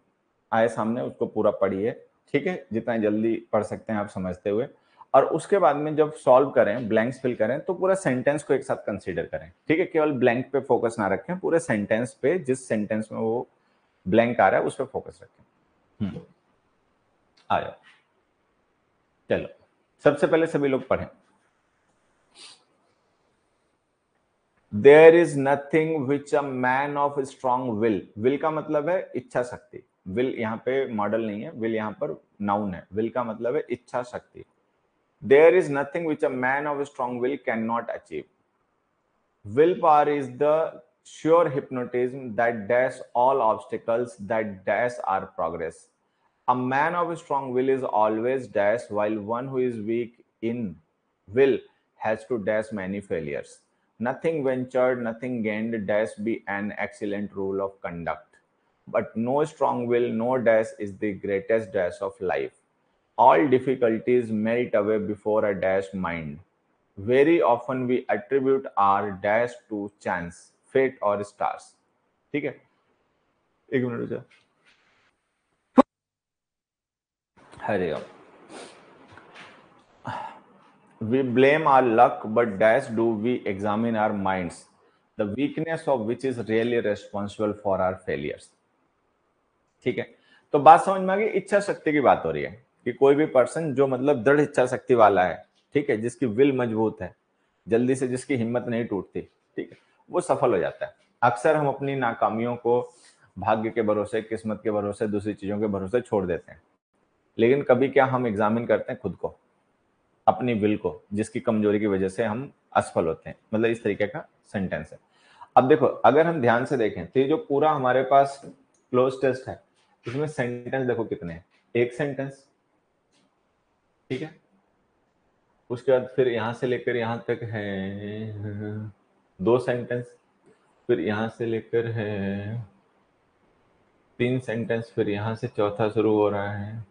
आए सामने उसको पूरा पढ़िए, ठीक है, जितना जल्दी पढ़ सकते हैं आप समझते हुए, और उसके बाद में जब सॉल्व करें, ब्लैंक्स फिल करें, तो पूरा सेंटेंस को एक साथ कंसीडर करें, ठीक है। केवल ब्लैंक पे फोकस ना रखें, पूरे सेंटेंस पे, जिस सेंटेंस में वो ब्लैंक आ रहा है उस पर फोकस रखें। आ जाओ, चलो सबसे पहले सभी लोग पढ़ें। There is nothing which a man of strong will, will का मतलब है इच्छा शक्ति, विल यहाँ पे मॉडल नहीं है, विल यहाँ पर नाउन है, विल का मतलब है इच्छा शक्ति। There is nothing which a man of strong will can not achieve. Will power is the sure hypnotism that dash all obstacles that dash our progress. A man of strong will is always dash, while one who is weak in will has to dash many failures. Nothing ventured, nothing gained, dash be an excellent rule of conduct. But no strong will, no dash is the greatest dash of life. All difficulties melt away before a dash mind. Very often we attribute our dash to chance, fate or stars. ठीक है, एक minute रुक जा। हरे Ram. We blame our luck, but dash do we examine our minds, the weakness of which is really responsible for our failures. ठीक है, तो बात समझ में आ गई। इच्छा शक्ति की बात हो रही है कि कोई भी पर्सन जो मतलब दृढ़ इच्छा शक्ति वाला है, ठीक है, जिसकी विल मजबूत है, जल्दी से जिसकी हिम्मत नहीं टूटती, ठीक है, वो सफल हो जाता है। अक्सर हम अपनी नाकामियों को भाग्य के भरोसे, किस्मत के भरोसे, दूसरी चीजों के भरोसे छोड़ देते हैं, लेकिन कभी क्या हम एग्जामिन करते हैं खुद को, अपनी विल को, जिसकी कमजोरी की वजह से हम असफल होते हैं। मतलब इस तरीके का सेंटेंस है। अब देखो, अगर हम ध्यान से देखें तो ये जो पूरा हमारे पास क्लोज टेस्ट है, इसमें सेंटेंस देखो कितने हैं। एक सेंटेंस, ठीक है, उसके बाद फिर यहां से लेकर यहां तक है दो सेंटेंस, फिर यहां से लेकर है तीन सेंटेंस, फिर यहां से चौथा शुरू हो रहा है,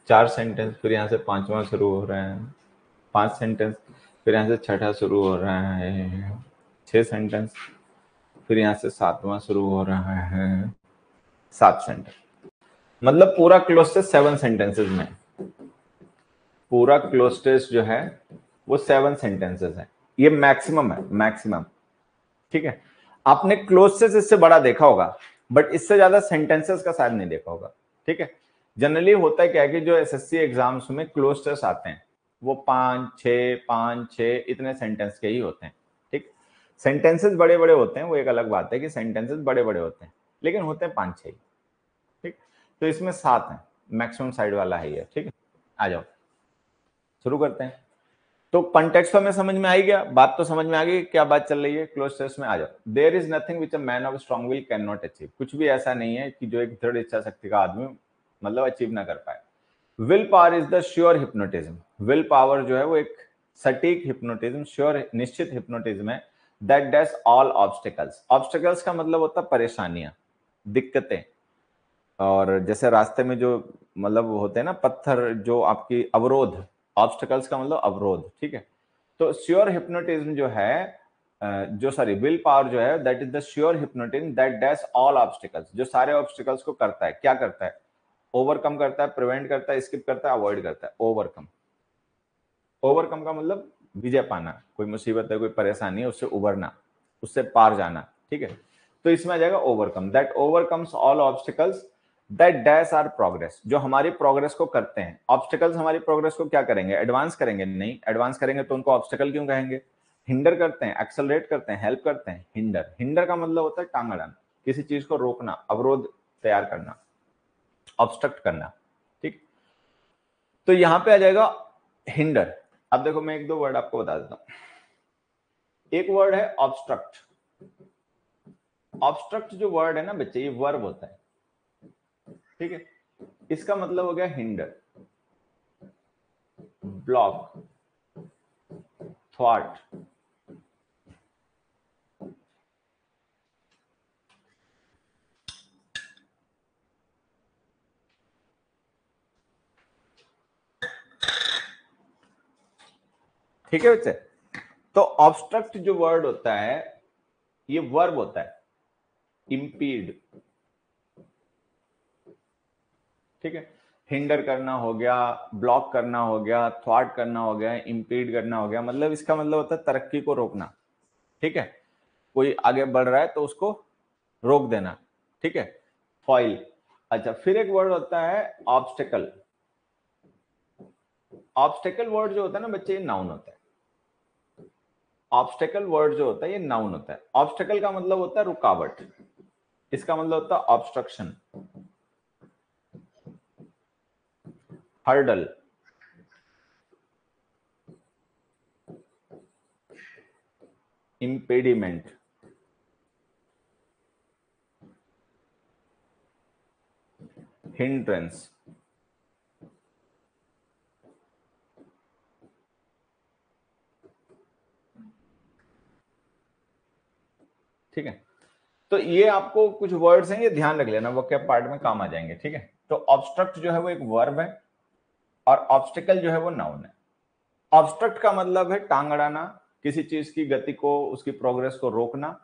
चार सेंटेंस, फिर यहां से पांचवा शुरू हो रहा है, पांच सेंटेंस, फिर यहां से छठा शुरू हो रहा है, छह सेंटेंस, फिर यहां से सातवां शुरू हो रहा है, सात सेंटेंस। मतलब पूरा क्लोज टेस्ट 7 सेंटेंसेस में, पूरा क्लोज टेस्ट जो है वो 7 सेंटेंसेस है। ये मैक्सिमम है, मैक्सिमम, ठीक है। आपने क्लोज टेस्ट इससे बड़ा देखा होगा, बट इससे ज्यादा सेंटेंसेस का शायद नहीं देखा होगा, ठीक है। जनरली होता है क्या है कि जो एसएससी एग्जाम्स में क्लोज टेस्ट आते हैं वो 5-6 इतने सेंटेंस के ही होते हैं, ठीक। सेंटेंसेस बड़े बड़े होते हैं, वो एक अलग बात है कि सेंटेंसेस बड़े बड़े होते हैं, लेकिन होते हैं 5-6, ठीक। तो इसमें 7 है, मैक्सिमम साइड वाला है ये, ठीक है। आ जाओ शुरू करते हैं। तो कॉन्टेक्स्ट हमें समझ में आ ही गया, बात तो समझ में आ गई क्या बात चल रही है क्लोज टेस्ट में। आ जाओ। There is nothing which a man of strong will can not achieve, कुछ भी ऐसा नहीं है कि जो एक दृढ़ इच्छा शक्ति का आदमी मतलब अचीव ना कर पाए। Will power is the sure hypnotism, will power जो है वो एक सटीक हिप्नोटिज्म, श्योर निश्चित हिप्नोटिज्म है। That dash all obstacles, obstacles का मतलब होता है परेशानियां, दिक्कतें, और जैसे रास्ते में जो मतलब होते हैं ना पत्थर, जो आपकी अवरोध, ऑब्स्टिकल्स का मतलब अवरोध, ठीक है। तो श्योर हिप्नोटिज्म जो है जो सॉरी विल पावर जो है, that is the sure hypnotism that dash all obstacles, जो सारे ऑब्स्टिकल्स को करता है। क्या करता है? ओवरकम करता है, प्रिवेंट करता है, स्किप करता है, अवॉइड करता है। ओवरकम, ओवरकम का मतलब विजय पाना, कोई मुसीबत है, कोई परेशानी है, उससे उबरना, उससे पार जाना, ठीक है। तो इसमें आ जाएगा overcome, that overcomes all obstacles that dash our progress, जो हमारी प्रोग्रेस को करते हैं। ऑब्स्टिकल्स हमारी प्रोग्रेस को क्या करेंगे? एडवांस करेंगे? नहीं, एडवांस करेंगे तो उनको ऑब्स्टिकल क्यों कहेंगे? हिंडर करते हैं, एक्सेलरेट करते हैं, हेल्प करते हैं। हिंडर, हिंडर का मतलब होता है टांग अड़ाना, किसी चीज को रोकना, अवरोध तैयार करना, ऑब्स्ट्रक्ट करना, ठीक। तो यहां पे आ जाएगा हिंडर। अब देखो मैं एक दो वर्ड आपको बता देता हूं। एक वर्ड है ऑब्स्ट्रक्ट। ऑब्स्ट्रक्ट जो वर्ड है ना बच्चे, ये वर्ब होता है, ठीक है। इसका मतलब हो गया हिंडर, ब्लॉक, थ्वाट, ठीक है बच्चे। तो ऑब्स्ट्रक्ट जो वर्ड होता है ये वर्ब होता है, इम्पीड, ठीक है। हिंडर करना हो गया, ब्लॉक करना हो गया, थ्वार्ट करना हो गया, इम्पीड करना हो गया, मतलब इसका मतलब होता है तरक्की को रोकना, ठीक है। कोई आगे बढ़ रहा है तो उसको रोक देना, ठीक है, फॉइल। अच्छा, फिर एक वर्ड होता है ऑब्स्टेकल। ऑब्स्टेकल वर्ड जो होता है ना बच्चे, ये नाउन होता है। ऑब्स्टेकल वर्ड जो होता है ये नाउन होता है। ऑब्स्टेकल का मतलब होता है रुकावट, इसका मतलब होता है ऑब्स्ट्रक्शन, हर्डल, इम्पेडिमेंट, हिंड्रेंस, ठीक है। तो ये आपको कुछ वर्ड्स हैं, ये ध्यान रख लेना, वो क्या पार्ट में काम आ जाएंगे, ठीक है। तो ऑब्स्ट्रक्ट जो है वो एक वर्ब है और ऑब्स्टिकल जो है वो नाउन है। ऑब्स्ट्रक्ट का मतलब है टांग अड़ाना, किसी चीज की गति को, उसकी प्रोग्रेस को रोकना।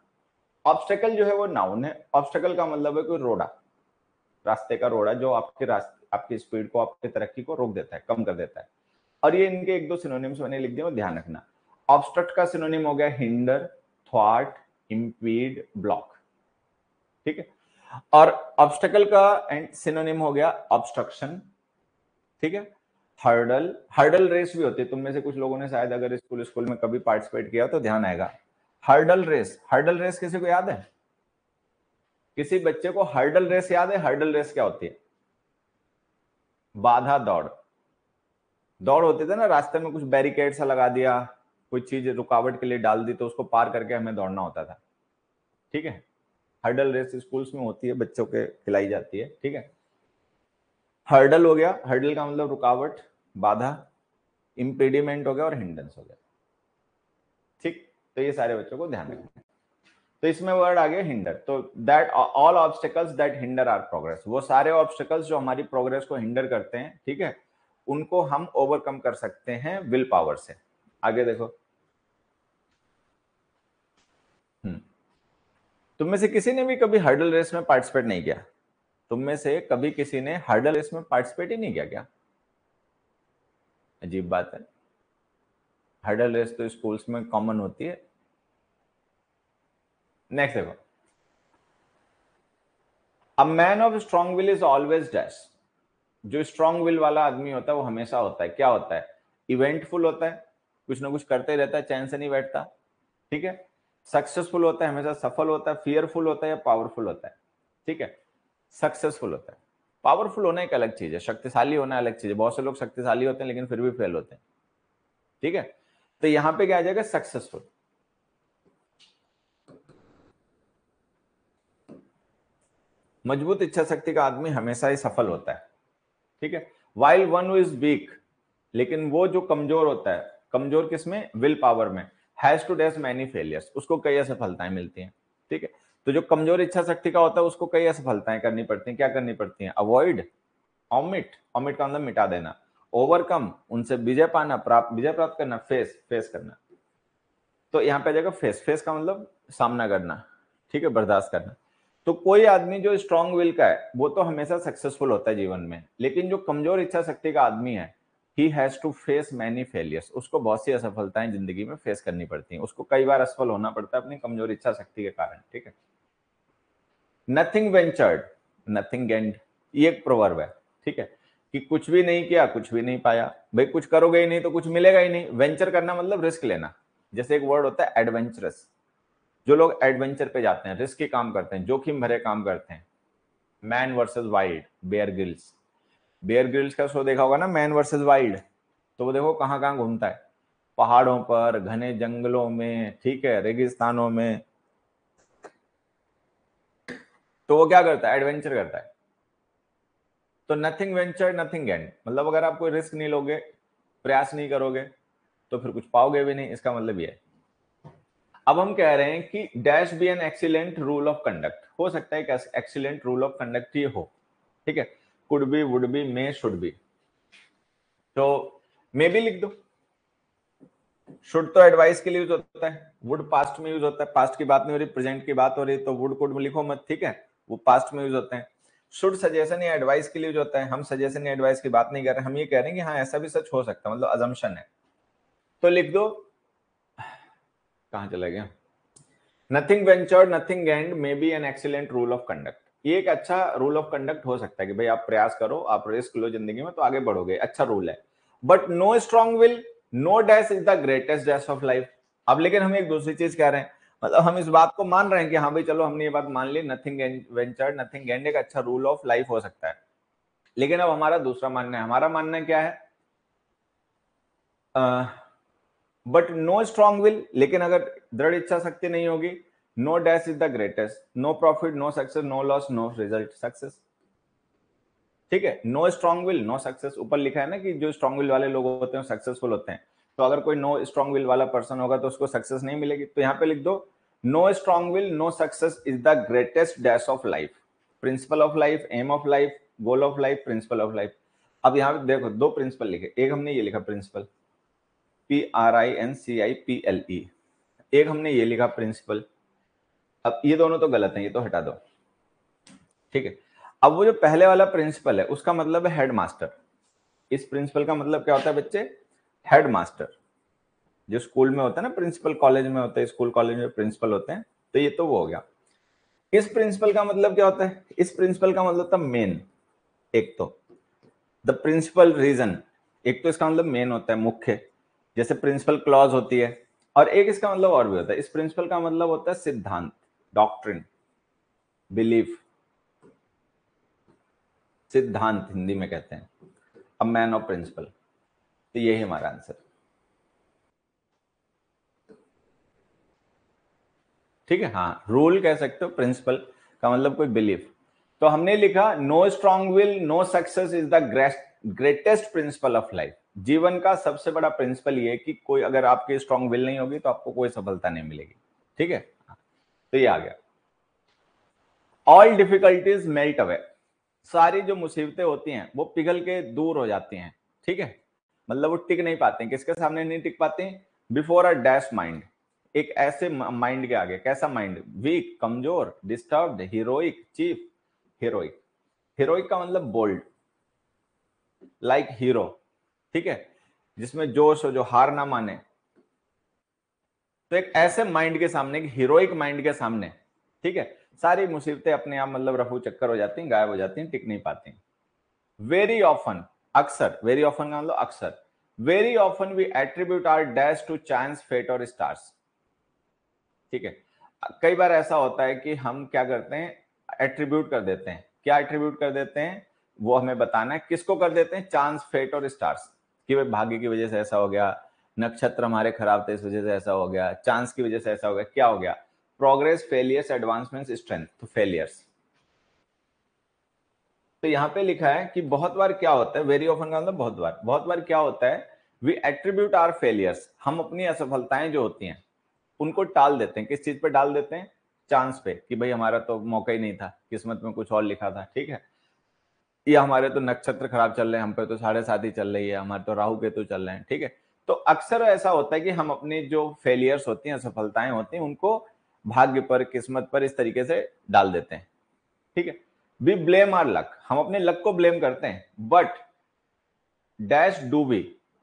ऑब्स्टिकल जो है वो नाउन है। ऑब्स्टिकल का मतलब है कोई रोड़ा, रास्ते का रोड़ा जो आपके रास्ते, आपकी स्पीड को, आपकी तरक्की को रोक देता है, कम कर देता है। और ये इनके एक दो सिनोनिम्स मैंने लिख दिए, वो ध्यान रखना। ऑब्स्ट्रक्ट का सिनोनिम हो गया हिंडर, थ्वार्ट, इम्पीड, ब्लॉक, ठीक है। और ऑब्स्टेकल का एंड सिनोनिम हो गया ऑब्स्ट्रक्शन, ठीक है। हर्डल, हर्डल रेस भी होती है, तुम में से कुछ लोगों ने शायद अगर स्कूल में कभी पार्टिसिपेट किया तो ध्यान आएगा। हर्डल रेस, हर्डल रेस किसी को याद है? किसी बच्चे को हर्डल रेस याद है? हर्डल रेस क्या होती है? बाधा दौड़। दौड़ होती थी ना, रास्ते में कुछ बैरिकेड सा लगा दिया, कोई चीज रुकावट के लिए डाल दी, तो उसको पार करके हमें दौड़ना होता था, ठीक है। हर्डल रेस स्कूल्स में होती है, बच्चों के खिलाई जाती है, ठीक है। हर्डल हो गया, हर्डल का मतलब रुकावट, बाधा, इंपेडिमेंट हो गया और हिंड्रेंस हो गया, ठीक। तो ये सारे बच्चों को ध्यान रखना है। तो इसमें वर्ड आ गया हिंडर। तो that all obstacles that hinder our progress, वो सारे ऑब्स्टिकल्स जो हमारी प्रोग्रेस को हिंडर करते हैं, ठीक है, उनको हम ओवरकम कर सकते हैं विल पावर से। आगे देखो। तुम में से किसी ने भी कभी हर्डल रेस में पार्टिसिपेट नहीं किया? तुम में से कभी किसी ने हर्डल रेस में पार्टिसिपेट ही नहीं किया क्या? अजीब बात है। हर्डल रेस तो स्कूल्स में कॉमन होती है। नेक्स्ट देखो, अ man of strong will is always dash. जो स्ट्रॉन्ग विल वाला आदमी होता है वो हमेशा होता है, क्या होता है? इवेंटफुल होता है, कुछ ना कुछ करते रहता है, चैन से नहीं बैठता, ठीक है। सक्सेसफुल होता है, हमेशा सफल होता है। फियरफुल होता है या पावरफुल होता है, ठीक है। सक्सेसफुल होता है। पावरफुल होना एक अलग चीज है, शक्तिशाली होना अलग चीज है। बहुत से लोग शक्तिशाली होते हैं लेकिन फिर भी फेल होते हैं, ठीक है। तो यहां पे क्या आ जाएगा? सक्सेसफुल। मजबूत इच्छा शक्ति का आदमी हमेशा ही सफल होता है, ठीक है। While one who is weak, लेकिन वो जो कमजोर होता है, कमजोर किसमें? विल पावर में, has to face many failures, उसको कई असफलताएं मिलती हैं, ठीक है। तो जो कमजोर इच्छा शक्ति का होता है उसको कई असफलताएं करनी पड़ती हैं। क्या करनी पड़ती हैं? अवॉइड, ऑमिट, ऑमिट का मतलब मिटा देना, ओवरकम, उनसे विजय पाना, विजय प्राप्त करना, फेस, फेस करना। तो यहाँ पे आ जाएगा फेस, फेस का मतलब सामना करना, ठीक है, बर्दाश्त करना। तो कोई आदमी जो स्ट्रॉन्ग विल का है वो तो हमेशा सक्सेसफुल होता है जीवन में, लेकिन जो कमजोर इच्छा शक्ति का आदमी है, he has to face many failures, उसको बहुत सी असफलताएं जिंदगी में फेस करनी पड़ती हैं, उसको कई बार असफल होना पड़ता है अपनी कमजोर इच्छा शक्ति के कारण, ठीक है। नथिंग वेंचर्ड, नथिंग गेंड, ये एक प्रोवर्ब है, ठीक है, कि कुछ भी नहीं किया कुछ भी नहीं पाया। भाई कुछ करोगे ही नहीं तो कुछ मिलेगा ही नहीं। वेंचर करना मतलब रिस्क लेना। जैसे एक वर्ड होता है एडवेंचरस, जो लोग एडवेंचर पे जाते हैं, रिस्की काम करते हैं, जोखिम भरे काम करते हैं। Man versus wild, Bear Grylls, Bear Grylls का शो देखा होगा ना, मैन वर्सेस वाइल्ड। तो वो देखो कहां कहां घूमता है, पहाड़ों पर, घने जंगलों में, ठीक है, रेगिस्तानों में। तो वो क्या करता है? एडवेंचर करता है। तो नथिंग वेंचर नथिंग गेन, मतलब अगर आप कोई रिस्क नहीं लोगे, प्रयास नहीं करोगे, तो फिर कुछ पाओगे भी नहीं, इसका मतलब ये है। अब हम कह रहे हैं कि dash be an excellent rule of conduct, हो सकता है कि एक्सीलेंट रूल ऑफ कंडक्ट ये हो, ठीक है। Could be, would be, may, should be. तो मे भी लिख दो, शुड तो एडवाइस के लिए यूज होता है, वुड पास्ट में यूज होता है, पास्ट की बात नहीं हो रही, प्रेजेंट की बात हो रही, तो वुड कुड में लिखो मत, ठीक है, वो पास्ट में यूज होते हैं। शुड सजेशन या एडवाइस के लिए यूज होता है, हम सजेशन या एडवाइस की बात नहीं कर रहे, हम ये कह रहे हैं कि हाँ ऐसा भी सच हो सकता है, मतलब अजम्पशन है। तो लिख दो, कहां चला गया, nothing ventured nothing gained may be an excellent rule of conduct. ये एक अच्छा रूल ऑफ कंडक्ट हो सकता है कि भाई आप प्रयास करो, आप रिस्क लो जिंदगी में तो आगे बढ़ोगे, अच्छा रूल है। But no strong will no dash is the greatest dash of life. अब लेकिन हम एक दूसरी चीज कह रहे हैं, मतलब हम इस बात को मान रहे हैं कि हाँ भाई चलो हमने ये बात मान ली, नथिंग वेंचर्ड नथिंग गेन्ड एक अच्छा रूल ऑफ लाइफ हो सकता है। लेकिन अब हमारा दूसरा मानना है, हमारा मानना क्या है, बट नो स्ट्रॉन्ग विल, लेकिन अगर दृढ़ इच्छा शक्ति नहीं होगी, no dash is the greatest, no profit no success no loss no result success. ठीक है, no strong will no success, ऊपर लिखा है ना कि जो स्ट्रॉन्ग विल वाले लोग होते हैं सक्सेसफुल होते हैं, तो अगर कोई नो स्ट्रॉन्ग विल वाला पर्सन होगा तो उसको सक्सेस नहीं मिलेगी। तो यहां पे लिख दो, no strong will no success is the greatest dash of life, principle of life, aim of life, goal of life, principle of life. अब यहां पे देखो दो प्रिंसिपल लिखे, एक हमने ये लिखा प्रिंसिपल, PRINCIPLE, एक हमने ये लिखा प्रिंसिपल। अब ये दोनों तो गलत हैं, ये तो हटा दो, ठीक है। अब वो जो पहले वाला प्रिंसिपल है उसका मतलब है हेड मास्टर। इस प्रिंसिपल का मतलब क्या होता है बच्चे, हेड मास्टर। जो स्कूल में होता है ना प्रिंसिपल, कॉलेज में होता है, स्कूल कॉलेज में प्रिंसिपल होते हैं, तो ये तो वो हो गया। इस प्रिंसिपल का मतलब क्या होता है, इस प्रिंसिपल का मतलब था मेन, एक तो द प्रिंसिपल रीजन, एक तो इसका मतलब मेन होता है मुख्य, जैसे प्रिंसिपल क्लॉज होती है, और एक इसका मतलब और भी होता है, इस प्रिंसिपल का मतलब होता है सिद्धांत, डॉक्ट्रिन, बिलीफ, सिद्धांत हिंदी में कहते हैं, अब मैन ऑफ प्रिंसिपल। तो यही हमारा आंसर, ठीक है। हाँ, रूल कह सकते हो, प्रिंसिपल का मतलब कोई बिलीफ। तो हमने लिखा no strong will no success is the greatest principle of life. जीवन का सबसे बड़ा प्रिंसिपल ये है कि कोई अगर आपकी स्ट्रॉन्ग विल नहीं होगी तो आपको कोई सफलता नहीं मिलेगी, ठीक है। तो ये आ गया, ऑल डिफिकल्टीज मेल्ट अवे, सारी जो मुसीबतें होती हैं वो पिघल के दूर हो जाती हैं, ठीक है। मतलब वो टिक नहीं पाते हैं, किसके सामने नहीं टिक पाते हैं, बिफोर अ डैश माइंड, एक ऐसे माइंड के आगे। कैसा माइंड, वीक, कमजोर, disturbed, heroic, chief, heroic, heroic का मतलब बोल्ड, लाइक हीरो, ठीक है, जिसमें जोश हो, जो हार ना माने। तो एक ऐसे माइंड के सामने, हीरोइक माइंड के सामने, ठीक है, सारी मुसीबतें अपने आप मतलब रफू चक्कर हो जाती हैं, गायब हो जाती हैं, टिक नहीं पाती। वेरी ऑफन, अक्सर, वेरी ऑफन का मतलब अक्सर, very often we attribute are dash to chance, fate और स्टार्स, ठीक है। कई बार ऐसा होता है कि हम क्या करते हैं, एट्रीब्यूट कर देते हैं। क्या एट्रीब्यूट कर देते हैं, वो हमें बताना है, किसको कर देते हैं, चांस, फेट और स्टार्स, कि भाई भाग्य की वजह से ऐसा हो गया, नक्षत्र हमारे खराब थे इस वजह से ऐसा हो गया, चांस की वजह से ऐसा हो गया, क्या हो गया, प्रोग्रेस, फेलियर्स, एडवांसमेंट, स्ट्रेंथ, तो फेलियर्स। तो यहां पे लिखा है कि बहुत बार क्या होता है, वेरी ऑफन का मतलब बहुत बार क्या होता है, वी एट्रीब्यूट आर फेलियर्स, हम अपनी असफलताएं जो होती हैं उनको टाल देते हैं, किस चीज पे डाल देते हैं, चांस पे, कि भाई हमारा तो मौका ही नहीं था, किस्मत में कुछ और लिखा था, ठीक है, या हमारे तो नक्षत्र खराब चल रहे हैं, हम पे तो 7.5 ही चल रही है, हमारे तो राहु केतु चल रहे हैं, ठीक है। तो अक्सर ऐसा होता है कि हम अपनी जो फेलियर्स होती हैं, असफलताएं होती हैं, उनको भाग्य पर, किस्मत पर इस तरीके से डाल देते हैं, ठीक है। वी ब्लेम आर लक, हम अपने लक को ब्लेम करते हैं, but dash do we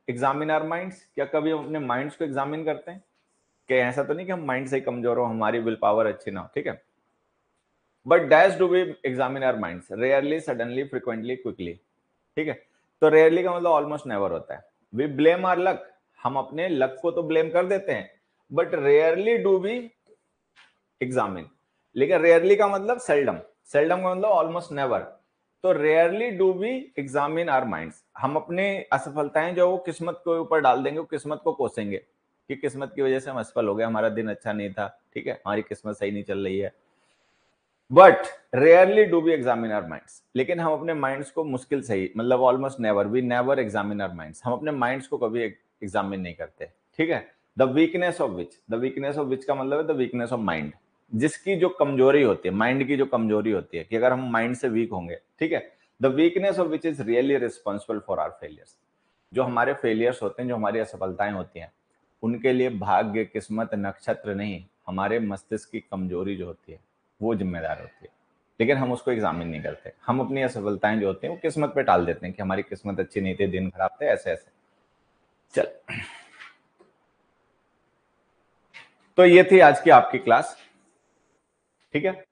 examine our minds, क्या कभी हम अपने माइंड्स को एग्जामिन करते हैं, कि ऐसा तो नहीं कि हम माइंड से ही कमजोर हो, हमारी विल पावर अच्छी ना हो, ठीक है। But dash do we examine our minds, rarely, suddenly, frequently, quickly, ठीक है। तो रेयरली का मतलब ऑलमोस्ट नेवर होता है। वी ब्लेम आर लक, हम अपने लक को तो ब्लेम कर देते हैं, but rarely do we examine, लेकिन रेयरली का मतलब सेल्डम, सेल्डम का मतलब ऑलमोस्ट नेवर। तो rarely do we examine our minds, हम अपने असफलताएं जो वो किस्मत के ऊपर डाल देंगे, किस्मत को कोसेंगे कि किस्मत की वजह से हम असफल हो गए, हमारा दिन अच्छा नहीं था, ठीक है, हमारी किस्मत सही नहीं चल रही है। But rarely do we examine our minds, लेकिन हम अपने माइंड्स को मुश्किल से ही, मतलब almost never, we never examine our minds, हम अपने माइंड्स को कभी एग्जामिन नहीं करते, ठीक है। The weakness of which, the weakness of विच का मतलब है द वीकनेस ऑफ माइंड, जिसकी जो कमजोरी होती है, माइंड की जो कमजोरी होती है, कि अगर हम माइंड से वीक होंगे, ठीक है, the weakness of which is really responsible for our failures, जो हमारे फेलियर्स होते हैं, जो हमारी असफलताएं होती हैं, उनके लिए भाग्य, किस्मत, नक्षत्र नहीं, हमारे मस्तिष्क की कमजोरी जो होती है वो जिम्मेदार होती है। लेकिन हम उसको एग्जामिन नहीं करते, हम अपनी असफलताएं जो होती हैं वो किस्मत पे टाल देते हैं कि हमारी किस्मत अच्छी नहीं थी, दिन खराब थे, ऐसे ऐसे। चल, तो ये थी आज की आपकी क्लास, ठीक है।